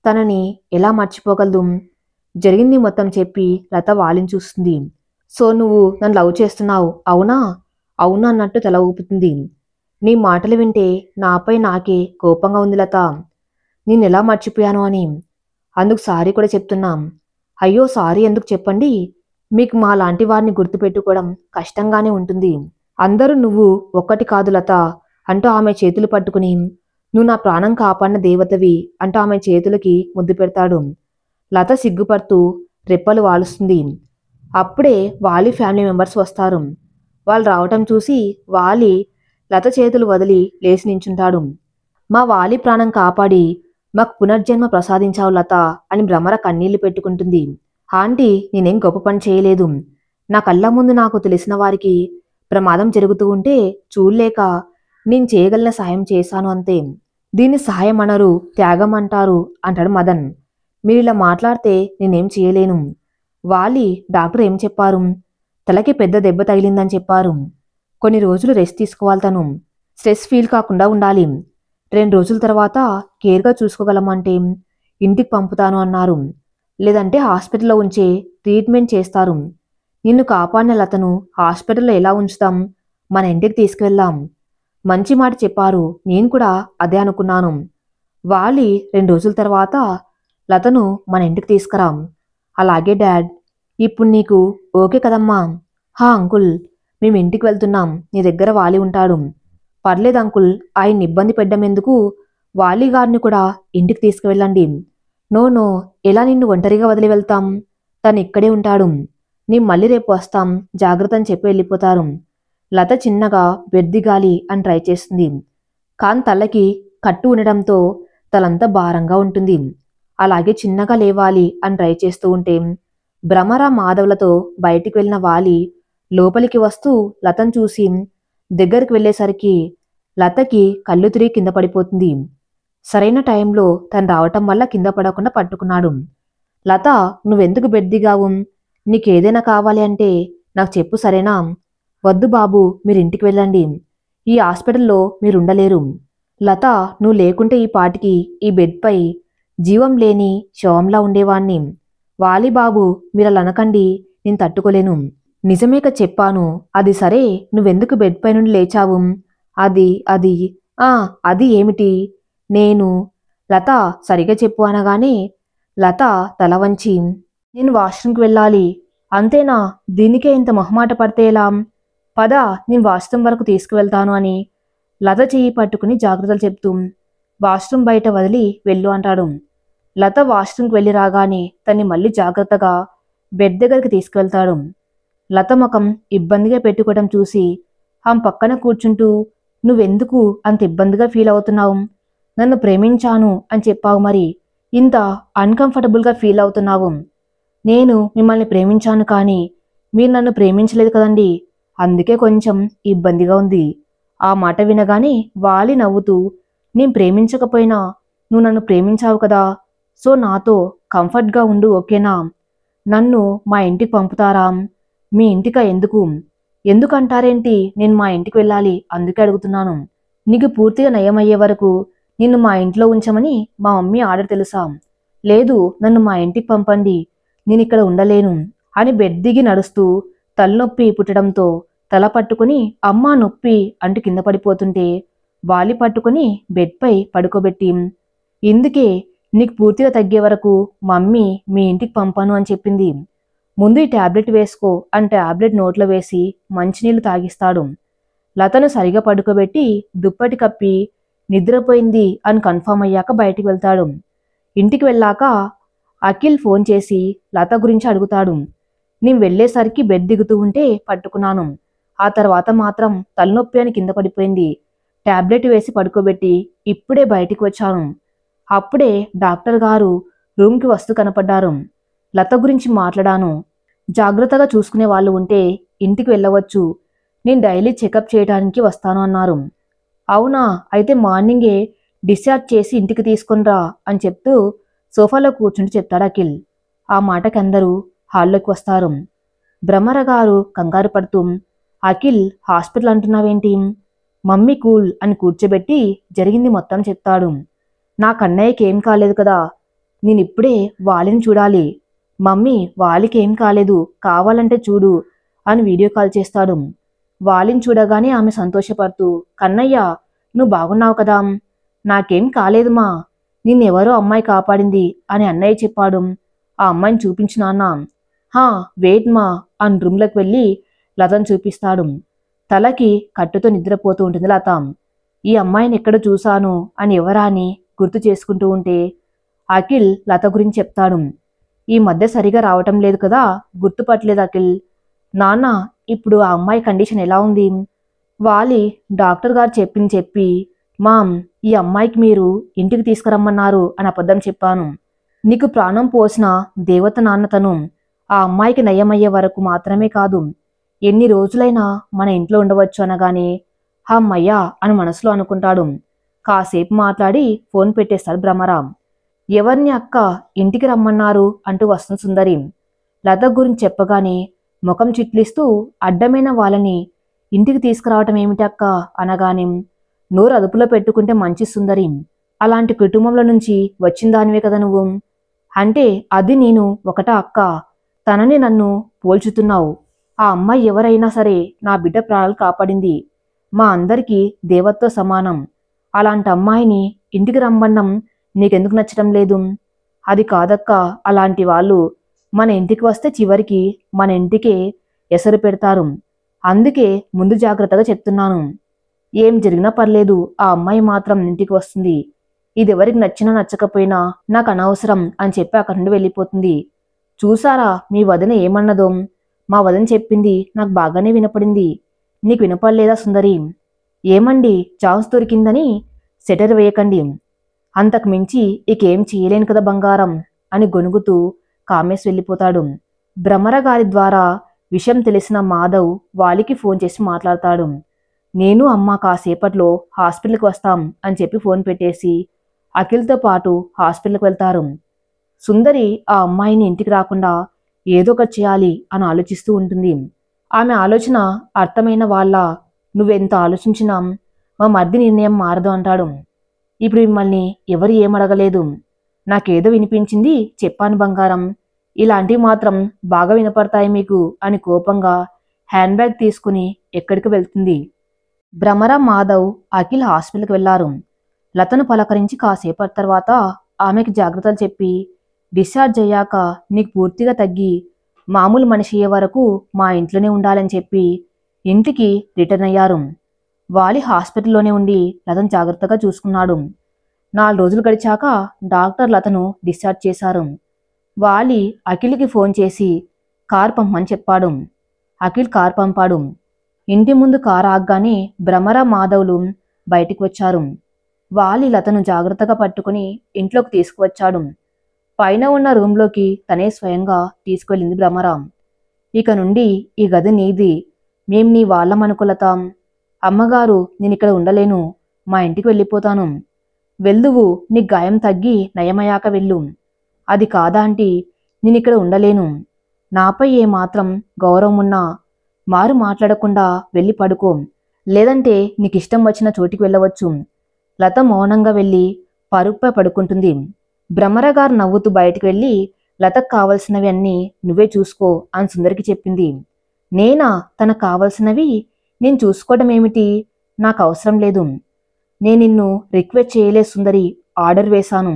తనని ఎలా మర్చిపోగలదు? జరిగింది మొత్తం చెప్పి లత వాలిని చూస్తుంది. సో నువ్వు నన్ను లవ్ చేస్తున్నావు అవునా? అవును అన్నట్టు తల ఊపుతుంది. నీ మాటలు వింటే నాపై నాకే కోపంగా ఉంది లత. నేనెలా మర్చిపోయాను అని. అందుకు సారీ కూడా చెప్తున్నాం. అయ్యో సారీ ఎందుకు చెప్పండి, మీకు మా లాంటి వారిని గుర్తుపెట్టుకోవడం కష్టంగానే ఉంటుంది. అందరూ నువ్వు ఒక్కటి కాదు లత అంటూ ఆమె చేతులు పట్టుకుని, నువ్వు నా ప్రాణం కాపాడిన దేవతవి అంటూ ఆమె చేతులకి ముద్దు పెడతాడు. లత సిగ్గుపడుతూ రెప్పలు వాలుస్తుంది. అప్పుడే వాలి ఫ్యామిలీ మెంబర్స్ వస్తారు. వాళ్ళు రావటం చూసి వాలి లత చేతులు వదిలి లేచి నించుంటాడు. మా వాలి ప్రాణం కాపాడి మాకు పునర్జన్మ ప్రసాదించావు లత అని భ్రమర కన్నీళ్లు పెట్టుకుంటుంది. ఆంటీ నేనేం గొప్ప పని చేయలేదు. నా కళ్ళ ముందు నాకు తెలిసిన వారికి ప్రమాదం జరుగుతూ ఉంటే చూడలేక నేను చేయగలిగిన సాయం చేశాను అంతే. దీన్ని సహాయం అనరు, త్యాగం అంటారు అంటాడు మదన్. మీరిలా మాట్లాడితే నేనేం చేయలేను. వాలి డాక్టర్ ఏం చెప్పారు? తలకి పెద్ద దెబ్బ తగిలిందని చెప్పారు. కొన్ని రోజులు రెస్ట్ తీసుకోవాలి, తను స్ట్రెస్ ఫీల్ కాకుండా ఉండాలి. 2 రోజుల తర్వాత కేర్గా చూసుకోగలమంటే ఇంటికి పంపుతాను అన్నారు. లేదంటే హాస్పిటల్లో ఉంచే ట్రీట్మెంట్ చేస్తారు. నిన్ను కాపాడిన లతను హాస్పిటల్లో ఎలా ఉంచుతాం? మన ఇంటికి తీసుకువెళ్దాం. మంచి మాట చెప్పారు, నేను కూడా అదే అనుకున్నాను. వాలి 2 రోజుల తర్వాత లతను మన ఇంటికి తీసుకురాం. అలాగే డాడ్. ఇప్పుడు నీకు ఓకే కదమ్మా? హా అంకుల్, మేము ఇంటికి వెళ్తున్నాం, నీ దగ్గర వాలి ఉంటాడు. పర్లేదు అంకుల్, ఆయన్ని ఇబ్బంది పెట్టడం ఎందుకు? వాలిగారిని కూడా ఇంటికి తీసుకువెళ్ళండి. నో నో, ఎలా నిన్ను ఒంటరిగా వదిలి వెళ్తాం? తను ఇక్కడే ఉంటాడు. నీ మళ్ళీ రేపు వస్తాం, జాగ్రత్త అని చెప్పి వెళ్ళిపోతారు. లత చిన్నగా బెడ్ దిగాలి అని ట్రై చేస్తుంది. కాన్ తలకి కట్టు ఉండడంతో తలంతా భారంగా ఉంటుంది. అలాగే చిన్నగా లేవాలి అని ట్రై చేస్తూ ఉంటే భ్రమర మాధవులతో బయటికి వెళ్ళిన వాలి లోపలికి వస్తూ లతను చూసి దగ్గరికి వెళ్ళేసరికి లతకి కళ్ళు తిరిగి కింద పడిపోతుంది. సరైన టైంలో తను రావటం వల్ల కింద పడకుండా పట్టుకున్నాడు. లత, నువ్వెందుకు బెడ్ దిగావు? నీకేదైనా కావాలి అంటే నాకు చెప్పు, సరేనా? వద్దు బాబు, మీరింటికి వెళ్ళండి. ఈ హాస్పిటల్లో మీరుండలేరు. లత, నువ్వు లేకుంటే ఈ పాటికి ఈ బెడ్పై జీవం లేని శవంలా ఉండేవాణ్ణి. వాలిబాబు, మీరలా అనకండి, నేను తట్టుకోలేను. నిజమేక చెప్పాను. అది సరే, నువ్వెందుకు బెడ్పై నుండి లేచావు? అది అది అది ఏమిటి? నేను లత, సరిగా చెప్పు అనగానే లత తల వంచి, నేను వాష్రూమ్కి వెళ్ళాలి. అంతేనా? దీనికే ఇంత మొహమాట పడితే ఎలా? పద, నేను వాష్రూమ్ వరకు తీసుకువెళ్తాను అని లత చెయ్యి పట్టుకుని జాగ్రత్తలు చెప్తూ వాష్రూమ్ బయట వదిలి వెళ్ళు అంటాడు. లత వాష్రూమ్కి వెళ్ళి రాగానే తన్ని మళ్ళీ జాగ్రత్తగా బెడ్ దగ్గరికి తీసుకువెళ్తాడు. లత ముఖం ఇబ్బందిగా పెట్టుకోవడం చూసి ఆమె పక్కన కూర్చుంటూ, నువ్వెందుకు అంత ఇబ్బందిగా ఫీల్ అవుతున్నావు? నన్ను ప్రేమించాను అని చెప్పావు, మరి ఇంత అన్కంఫర్టబుల్గా ఫీల్ అవుతున్నావు? నేను మిమ్మల్ని ప్రేమించాను, కానీ మీరు నన్ను ప్రేమించలేదు కదండి, అందుకే కొంచెం ఇబ్బందిగా ఉంది. ఆ మాట వినగానే వాలి నవ్వుతూ, నేను ప్రేమించకపోయినా నువ్వు నన్ను ప్రేమించావు కదా, సో నాతో కంఫర్ట్గా ఉండు, ఓకేనా? నన్ను మా ఇంటికి పంపుతారా? మీ ఇంటికా? ఎందుకంటారేంటి? నేను మా ఇంటికి వెళ్ళాలి, అందుకే అడుగుతున్నాను. నీకు పూర్తిగా నయమయ్యే వరకు నిన్ను మా ఇంట్లో ఉంచమని మా మమ్మీ ఆర్డర్, తెలుసా? లేదు, నన్ను మా ఇంటికి పంపండి, నేను ఇక్కడ ఉండలేను అని బెడ్ దిగి నడుస్తూ తలనొప్పి పుట్టడంతో తల పట్టుకుని అమ్మా నొప్పి అంటూ కింద పడిపోతుంటే వాలి పట్టుకుని బెడ్పై పడుకోబెట్టి, ఇందుకే నీకు పూర్తిగా తగ్గే వరకు మమ్మీ మీ ఇంటికి పంపాను అని చెప్పింది. ముందు ఈ టాబ్లెట్ వేసుకో అని టాబ్లెట్ నోట్లో వేసి మంచినీళ్లు తాగిస్తాడు. లతను సరిగా పడుకోబెట్టి దుప్పటి కప్పి నిద్రపోయింది అని కన్ఫర్మ్ అయ్యాక బయటికి వెళ్తాడు. ఇంటికి వెళ్ళాక అఖిల్ ఫోన్ చేసి లత గురించి అడుగుతాడు. నేను వెళ్ళేసరికి బెడ్ దిగుతూ ఉంటే పట్టుకున్నాను. ఆ తర్వాత మాత్రం తలనొప్పి అని కింద పడిపోయింది. టాబ్లెట్ వేసి పడుకోబెట్టి ఇప్పుడే బయటికి వచ్చాను. అప్పుడే డాక్టర్ గారు రూమ్కి వస్తూ కనపడ్డారు. లత గురించి మాట్లాడాను. జాగ్రత్తగా చూసుకునే వాళ్ళు ఉంటే ఇంటికి వెళ్ళవచ్చు, నేను డైలీ చెకప్ చేయడానికి వస్తాను అన్నారు. అవునా, అయితే మార్నింగే డిశ్చార్జ్ చేసి ఇంటికి తీసుకునిరా అని చెప్తూ సోఫాలో కూర్చుంటూ చెప్తాడు అఖిల్. ఆ మాటకి అందరూ హాల్లోకి వస్తారు. భ్రమర గారు కంగారు పడుతూ, అఖిల్ హాస్పిటల్ అంటున్నావేంటి? మమ్మీ కూల్ అని కూర్చోబెట్టి జరిగింది మొత్తం చెప్తాడు. నా కన్నయ్యకి ఏం కాలేదు కదా, నేనిప్పుడే వాలిని చూడాలి. మమ్మీ, వాలికి ఏం కాలేదు, కావాలంటే చూడు అని వీడియో కాల్ చేస్తాడు. వాలిని చూడగానే ఆమె సంతోషపడుతూ, కన్నయ్య నువ్వు బాగున్నావు కదా? నాకేం కాలేదుమా, నిన్నెవరో అమ్మాయి కాపాడింది అని అన్నయ్య చెప్పాడు. ఆ అమ్మాయిని చూపించు నాన్న. హా, వెయిట్ మా అని రూమ్లోకి వెళ్ళి లతను చూపిస్తాడు. తలకి కట్టుతో నిద్రపోతూ ఉంటుంది లత. ఈ అమ్మాయిని ఎక్కడ చూశాను అని ఎవరా అని గుర్తు చేసుకుంటూ ఉంటే అఖిల్ లత గురించి చెప్తాడు. ఈ మధ్య సరిగా రావటం లేదు కదా, గుర్తుపట్టలేదు అఖిల్. నాన్న, ఇప్పుడు ఆ అమ్మాయి కండిషన్ ఎలా ఉంది? వాలి డాక్టర్ గారు చెప్పి మామ్, ఈ అమ్మాయికి మీరు ఇంటికి తీసుకురమ్మన్నారు అని అబద్ధం చెప్పాను. నీకు ప్రాణం పోసిన దేవత నాన్న తను. ఆ అమ్మాయికి నయమయ్యే వరకు మాత్రమే కాదు, ఎన్ని రోజులైనా మన ఇంట్లో ఉండవచ్చు అనగానే అమ్మయ్యా అని మనసులో అనుకుంటాడు. కాసేపు మాట్లాడి ఫోన్ పెట్టేస్తాడు భ్రమరాం. ఎవరిని అక్క ఇంటికి రమ్మన్నారు అంటూ వస్తుంది సుందరి. లత గురించి చెప్పగానే ముఖం చిట్లిస్తూ అడ్డమైన వాళ్ళని ఇంటికి తీసుకురావటం ఏమిటి అక్క అనగానే, నోరు అదుపులో పెట్టుకుంటే మంచి సుందరి, అలాంటి కుటుంబంలో నుంచి వచ్చిందానివే కదా నువ్వు. అంటే అది నేను ఒకటా అక్క? తనని నన్ను పోల్చుతున్నావు. ఆ అమ్మాయి ఎవరైనా సరే నా బిడ్డ ప్రాణాలు కాపాడింది. మా అందరికీ దేవతతో సమానం. అలాంటి అమ్మాయిని ఇంటికి రమ్మన్నం నీకెందుకు నచ్చడం లేదు? అది కాదక్క, అలాంటి వాళ్ళు మన ఇంటికి వస్తే చివరికి మన ఇంటికే ఎసరు పెడతారు. అందుకే ముందు జాగ్రత్తగా చెప్తున్నాను. ఏం జరిగినా పర్లేదు, ఆ అమ్మాయి మాత్రం ఇంటికి వస్తుంది. ఇదెవరికి నచ్చినా నచ్చకపోయినా నాకు అనవసరం అని చెప్పి అక్కడి నుండి వెళ్ళిపోతుంది. చూసారా మీ వదిన ఏమన్నదో? మా వదిన చెప్పింది నాకు బాగానే వినపడింది. నీకు వినపడలేదా సుందరి? ఏమండి ఛాన్స్ దొరికిందని సెటర్ వేయకండి. అంతకు మించి ఇకేం చేయలేను కదా బంగారం అని గొనుగుతూ కామేశ్ వెళ్ళిపోతాడు. భ్రమర గారి ద్వారా విషయం తెలిసిన మాధవ్ వాలికి ఫోన్ చేసి మాట్లాడతాడు. నేను అమ్మ కాసేపట్లో హాస్పిటల్కి వస్తాం అని చెప్పి ఫోన్ పెట్టేసి అఖిల్తో పాటు హాస్పిటల్కి వెళ్తారు. సుందరి ఆ అమ్మాయిని ఇంటికి రాకుండా ఏదో ఒకటి చేయాలి అని ఆలోచిస్తూ ఉంటుంది. ఆమె ఆలోచన అర్థమైన వాళ్ళ నువ్వెంత ఆలోచించినా మా మర్ది నిర్ణయం మారదు అంటాడు. ఇప్పుడు మిమ్మల్ని ఎవరు ఏమడగలేదు. నాకేదో వినిపించింది చెప్పాను బంగారం. ఇలాంటివి మాత్రం బాగా వినపడతాయి మీకు అని కోపంగా హ్యాండ్ బ్యాగ్ తీసుకుని ఎక్కడికి వెళ్తుంది. భ్రమర మాధవ్ అఖిల్ హాస్పిటల్కి వెళ్లారు. లతను పలకరించి కాసేపటి తర్వాత ఆమెకి జాగ్రత్తలు చెప్పి డిశ్చార్జ్ అయ్యాక నీకు పూర్తిగా తగ్గి మామూలు మనిషి అయ్యే వరకు మా ఇంట్లోనే ఉండాలని చెప్పి ఇంటికి రిటర్న్ అయ్యారు. వాలి హాస్పిటల్లోనే ఉండి లతను జాగ్రత్తగా చూసుకున్నాడు. 4 రోజులు గడిచాక డాక్టర్ లతను డిశ్చార్జ్ చేశారు. వాలి అఖిల్కి ఫోన్ చేసి కార్ పంపమని చెప్పాడు. అఖిల్ కార్ పంపాడు. ఇంటి ముందు కారు ఆగ్గానే భ్రమర మాధవులు బయటికి వచ్చారు. వాలి లతను జాగ్రత్తగా పట్టుకుని ఇంట్లోకి తీసుకువచ్చాడు. పైన ఉన్న రూంలోకి తనే స్వయంగా తీసుకువెళ్ళింది భ్రమర. ఇక నుండి ఈ గది నీది, మేం నీ వాళ్ళమనుకులతాం. అమ్మగారు నేనిక్కడ ఉండలేను, మా ఇంటికి వెళ్ళిపోతాను. వెళ్దువు నీ గాయం తగ్గి నయమయ్యాక వెళ్ళు. అది కాదాంటీ, నేనిక్కడ ఉండలేను. నాపై ఏమాత్రం గౌరవం ఉన్నా మారు మాట్లాడకుండా వెళ్ళి పడుకో, లేదంటే నీకిష్టం వచ్చిన చోటికి వెళ్ళవచ్చు. లత మౌనంగా వెళ్ళి పరుపుపై పడుకుంటుంది. భ్రమరగారు నవ్వుతూ బయటికి వెళ్ళి లతకు కావలసినవి అన్నీ నువ్వే చూసుకో అని సుందరికి చెప్పింది. నేనా తనకు కావలసినవి? నేను చూసుకోవడం ఏమిటి? నాకు అవసరం లేదు. నేను నిన్ను రిక్వెస్ట్ చేయలే సుందరి, ఆర్డర్ వేశాను.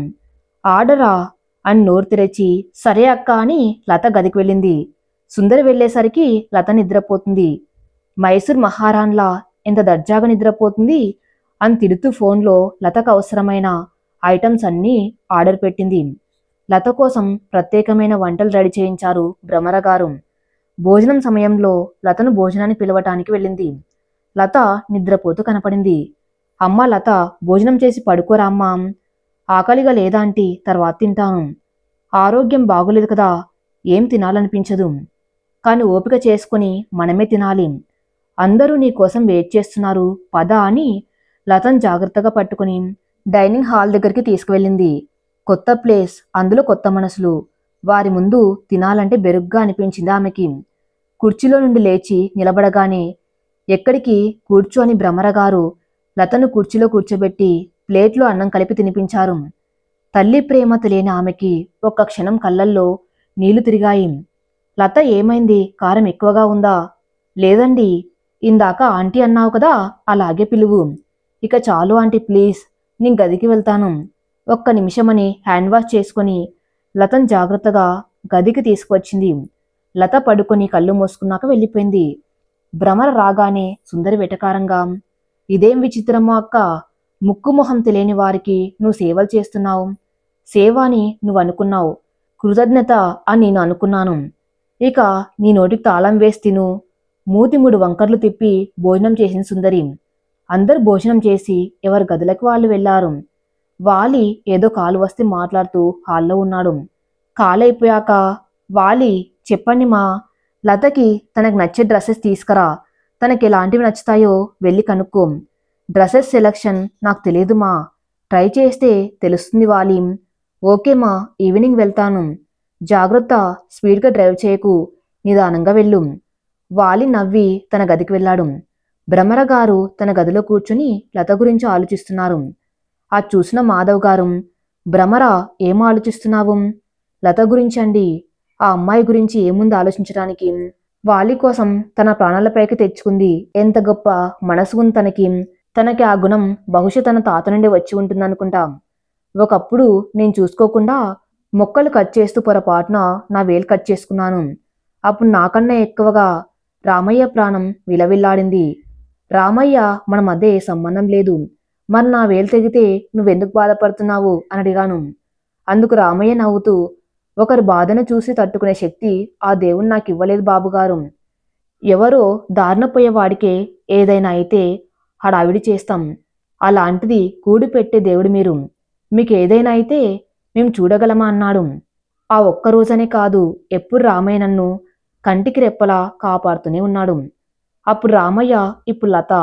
ఆర్డరా అని నోరు తెరచి సరే అక్క అని లత గదికి వెళ్ళింది. సుందరి వెళ్లేసరికి లత నిద్రపోతుంది. మైసూర్ మహారాణ్లా ఎంత దర్జాగా నిద్రపోతుంది అని తిడుతూ ఫోన్లో లతకు అవసరమైన ఐటమ్స్ అన్నీ ఆర్డర్ పెట్టింది. లత కోసం ప్రత్యేకమైన వంటలు రెడీ చేయించారు భ్రమరగారు. భోజనం సమయంలో లతను భోజనాన్ని పిలవటానికి వెళ్ళింది. లత నిద్రపోతూ కనపడింది. అమ్మ లత, భోజనం చేసి పడుకోరా అమ్మా. ఆకలిగా లేదాంటీ, తర్వాత తింటాను. ఆరోగ్యం బాగోలేదు కదా, ఏం తినాలనిపించదు. కానీ ఓపిక చేసుకుని మనమే తినాలి. అందరూ నీ కోసం వెయిట్ చేస్తున్నారు పద అని లతను జాగ్రత్తగా పట్టుకుని డైనింగ్ హాల్ దగ్గరికి తీసుకువెళ్ళింది. కొత్త ప్లేస్, అందులో కొత్త మనసులు. వారి ముందు తినాలంటే బెరుగ్గా అనిపించింది ఆమెకి. కుర్చీలో నుండి లేచి నిలబడగానే ఎక్కడికి కూర్చో అని భ్రమరగారు లతను కుర్చీలో కూర్చోబెట్టి ప్లేట్లో అన్నం కలిపి తినిపించారు. తల్లి ప్రేమ తెలియని ఆమెకి ఒక్క క్షణం కళ్ళల్లో నీళ్లు తిరిగాయి. లత ఏమైంది, కారం ఎక్కువగా ఉందా? లేదండి, ఇందాక ఆంటీ అన్నావు కదా, అలాగే పిలువు. ఇక చాలు ఆంటీ ప్లీజ్, నేను గదికి వెళ్తాను. ఒక్క నిమిషమని హ్యాండ్ వాష్ చేసుకుని లతను జాగ్రత్తగా గదికి తీసుకువచ్చింది. లత పడుకొని కళ్ళు మూసుకున్నాక వెళ్ళిపోయింది. భ్రమర రాగానే సుందరి వెటకారంగా, ఇదేం విచిత్రమో అక్క, ముక్కు మొహం తెలియని వారికి నువ్వు సేవలు చేస్తున్నావు. సేవ అని నువ్వు అనుకున్నావు, కృతజ్ఞత అని నేను అనుకున్నాను. ఇక నీ నోటికి తాళం వేసి తిను. మూతి 3 వంకర్లు తిప్పి భోజనం చేసింది సుందరి. అందరూ భోజనం చేసి ఎవరి గదులకు వాళ్ళు వెళ్లారు. వాలి ఏదో కాలు వస్తే మాట్లాడుతూ హాల్లో ఉన్నాడు. కాలైపోయాక వాలి, చెప్పండి మా, లతకి తనకు నచ్చే డ్రెస్సెస్ తీసుకురా. తనకి ఎలాంటివి నచ్చుతాయో వెళ్ళి కనుక్కో. డ్రెస్సెస్ సెలక్షన్ నాకు తెలియదు మా, ట్రై చేస్తే తెలుస్తుంది వాలి. ఓకే మా, ఈవినింగ్ వెళ్తాను. జాగ్రత్త, స్పీడ్గా డ్రైవ్ చేయకు, నిదానంగా వెళ్ళు. వాలి నవ్వి తన గదికి వెళ్ళాడు. భ్రమరగారు తన గదిలో కూర్చుని లత గురించి ఆలోచిస్తున్నారు. అది చూసిన మాధవ్ గారు, భ్రమర ఏం ఆలోచిస్తున్నావు? లత గురించండి. ఆ అమ్మాయి గురించి ఏముంది ఆలోచించడానికి? వాలి కోసం తన ప్రాణాలపైకి తెచ్చుకుంది. ఎంత గొప్ప మనసు ఉంది తనకి. తనకి ఆ గుణం బహుశా తన తాత నుండి వచ్చి ఉంటుందనుకుంటా. ఒకప్పుడు నేను చూసుకోకుండా మొక్కలు కట్ చేస్తూ పొరపాటున నా వేలు కట్ చేసుకున్నాను. అప్పుడు నాకన్నా ఎక్కువగా రామయ్య ప్రాణం విలవిల్లాడింది. రామయ్య మన మధ్య ఏ సంబంధం లేదు. మరి నా వేలు తెగితే నువ్వెందుకు బాధపడుతున్నావు అని అడిగాను. అందుకు రామయ్య నవ్వుతూ, ఒకరి బాధను చూసి తట్టుకునే శక్తి ఆ దేవుడు నాకు ఇవ్వలేదు బాబుగారు. ఎవరో దారిన పోయేవాడికే ఏదైనా అయితే హడావిడి చేస్తాం. అలాంటిది కూడి పెట్టే దేవుడు మీరు. మీకేదైనా అయితే మేము చూడగలమా అన్నాడు. ఆ ఒక్కరోజనే కాదు, ఎప్పుడు రామయ్య నన్ను కంటికి రెప్పలా కాపాడుతూనే ఉన్నాడు. అప్పుడు రామయ్య, ఇప్పుడు లత,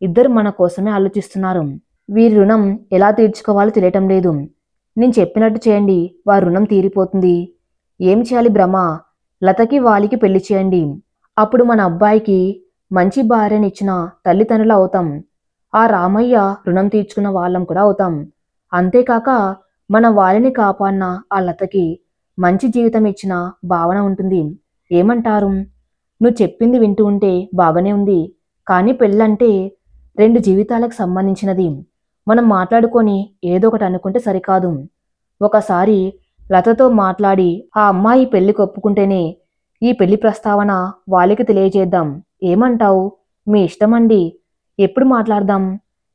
ఇద్దరు మన కోసమే ఆలోచిస్తున్నారు. వీరి రుణం ఎలా తీర్చుకోవాలో తెలియటం లేదు. నేను చెప్పినట్టు చేయండి, వారి రుణం తీరిపోతుంది. ఏం చేయాలి బ్రహ్మ? లతకి వాలికి పెళ్లి చేయండి. అప్పుడు మన అబ్బాయికి మంచి భార్యనిచ్చిన తల్లిదండ్రులు అవుతాం. ఆ రామయ్య రుణం తీర్చుకున్న వాళ్ళం కూడా అవుతాం. అంతేకాక మన వాలిని కాపాడిన ఆ లతకి మంచి జీవితం ఇచ్చిన భావన ఉంటుంది. ఏమంటారు? నువ్వు చెప్పింది వింటూ ఉంటే బాగానే ఉంది. కానీ పెళ్ళంటే 2 జీవితాలకు సంబంధించినది. మనం మాట్లాడుకొని ఏదో ఒకటి అనుకుంటే సరికాదు. ఒకసారి లతతో మాట్లాడి ఆ అమ్మాయి పెళ్లికి ఒప్పుకుంటేనే ఈ పెళ్లి ప్రస్తావన వాళ్ళకి తెలియజేద్దాం. ఏమంటావు? మీ ఇష్టమండి. ఎప్పుడు మాట్లాడదాం?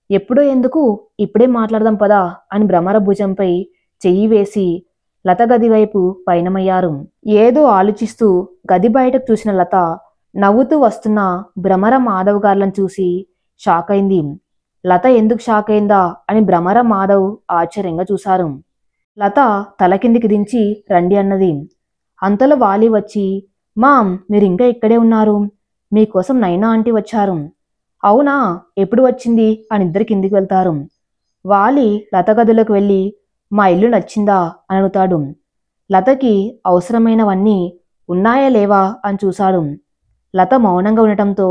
ఎప్పుడో ఎందుకు, ఇప్పుడే మాట్లాడదాం పదా అని భ్రమర భుజంపై చెయ్యి వేసి లత గది వైపు పయనమయ్యారు. ఏదో ఆలోచిస్తూ గది బయటకు చూసిన లత నవ్వుతూ వస్తున్న భ్రమర మాధవ్ గార్లను చూసి షాక్ అయింది. లత ఎందుకు షాక్ అయిందా అని భ్రమర మాధవ్ ఆశ్చర్యంగా చూశారు. లత తల కిందికి దించి రండి అన్నది. అంతలో వాలి వచ్చి, మామ్, మీరు ఇంకా ఇక్కడే ఉన్నారు. మీకోసం నైనా ఆంటీ వచ్చారు. అవునా, ఎప్పుడు వచ్చింది అని ఇద్దరు కిందికి వెళ్తారు. వాలి లత గదిలోకి వెళ్ళి, మా ఇల్లు నచ్చిందా అని అడుగుతాడు. లతకి అవసరమైనవన్నీ ఉన్నాయా లేవా అని చూశాడు. లత మౌనంగా ఉండటంతో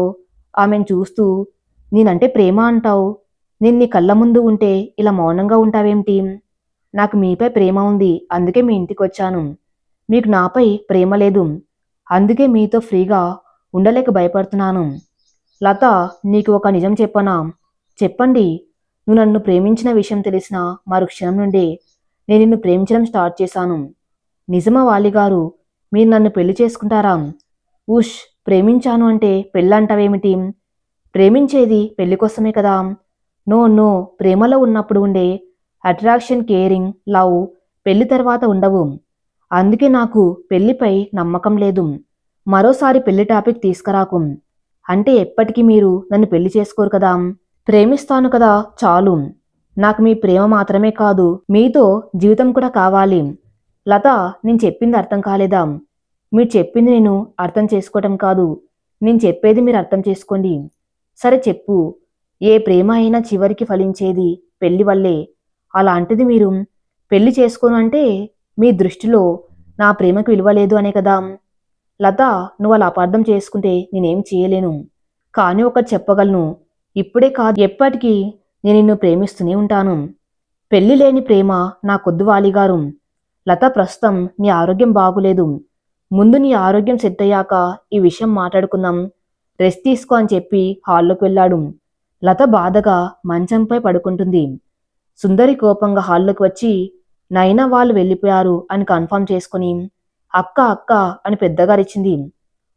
ఆమెను చూస్తూ, నేనంటే ప్రేమ అంటావు, నేను నీ కళ్ళ ముందు ఉంటే ఇలా మౌనంగా ఉంటావేమిటి? నాకు మీపై ప్రేమ ఉంది, అందుకే మీ ఇంటికి వచ్చాను. మీకు నాపై ప్రేమ లేదు, అందుకే మీతో ఫ్రీగా ఉండలేక భయపడుతున్నాను. లత, నీకు ఒక నిజం చెప్పనా? చెప్పండి. నువ్వు నన్ను ప్రేమించిన విషయం తెలిసిన మరుక్షణం నుండి నేను నిన్ను ప్రేమించడం స్టార్ట్ చేశాను. నిజమా వాలిగారు? మీరు నన్ను పెళ్లి చేసుకుంటారా? ఉష్, ప్రేమించాను అంటే పెళ్ళంటావేమిటి? ప్రేమించేది పెళ్లి కోసమే కదా. నో నో, ప్రేమలో ఉన్నప్పుడు ఉండే అట్రాక్షన్, కేరింగ్, లవ్ పెళ్లి తర్వాత ఉండవు. అందుకే నాకు పెళ్లిపై నమ్మకం లేదు. మరోసారి పెళ్లి టాపిక్ తీసుకురాకు. అంటే ఎప్పటికీ మీరు నన్ను పెళ్లి చేసుకోరు కదా. ప్రేమిస్తాను కదా, చాలు. నాకు మీ ప్రేమ మాత్రమే కాదు, మీతో జీవితం కూడా కావాలి. లత, నేను చెప్పింది అర్థం కాలేదా? మీరు చెప్పింది నేను అర్థం చేసుకోవటం కాదు, నేను చెప్పేది మీరు అర్థం చేసుకోండి. సరే చెప్పు. ఏ ప్రేమ అయినా చివరికి ఫలించేది పెళ్లి వల్లే. అలాంటిది మీరు పెళ్లి చేసుకోను అంటే మీ దృష్టిలో నా ప్రేమకు విలువ లేదు అనే కదా. లత, నువ్వు అలా అపార్థం చేసుకుంటే నేనేం చేయలేను. కానీ ఒకటి చెప్పగలను, ఇప్పుడే కాదు ఎప్పటికీ నేను నిన్ను ప్రేమిస్తూనే ఉంటాను. పెళ్లి లేని ప్రేమ నాకొద్దు వాలిగారు. లత, ప్రస్తుతం నీ ఆరోగ్యం బాగులేదు. ముందు నీ ఆరోగ్యం సెట్ అయ్యాక ఈ విషయం మాట్లాడుకుందాం. రెస్ట్ తీసుకో అని చెప్పి హాల్లోకి వెళ్ళాడు. లత బాధగా మంచంపై పడుకుంటుంది. సుందరి కోపంగా హాల్లోకి వచ్చి, నైనా వాళ్ళు వెళ్ళిపోయారు అని కన్ఫర్మ్ చేసుకుని, అక్క అక్క అని పెద్దగా అరిచింది.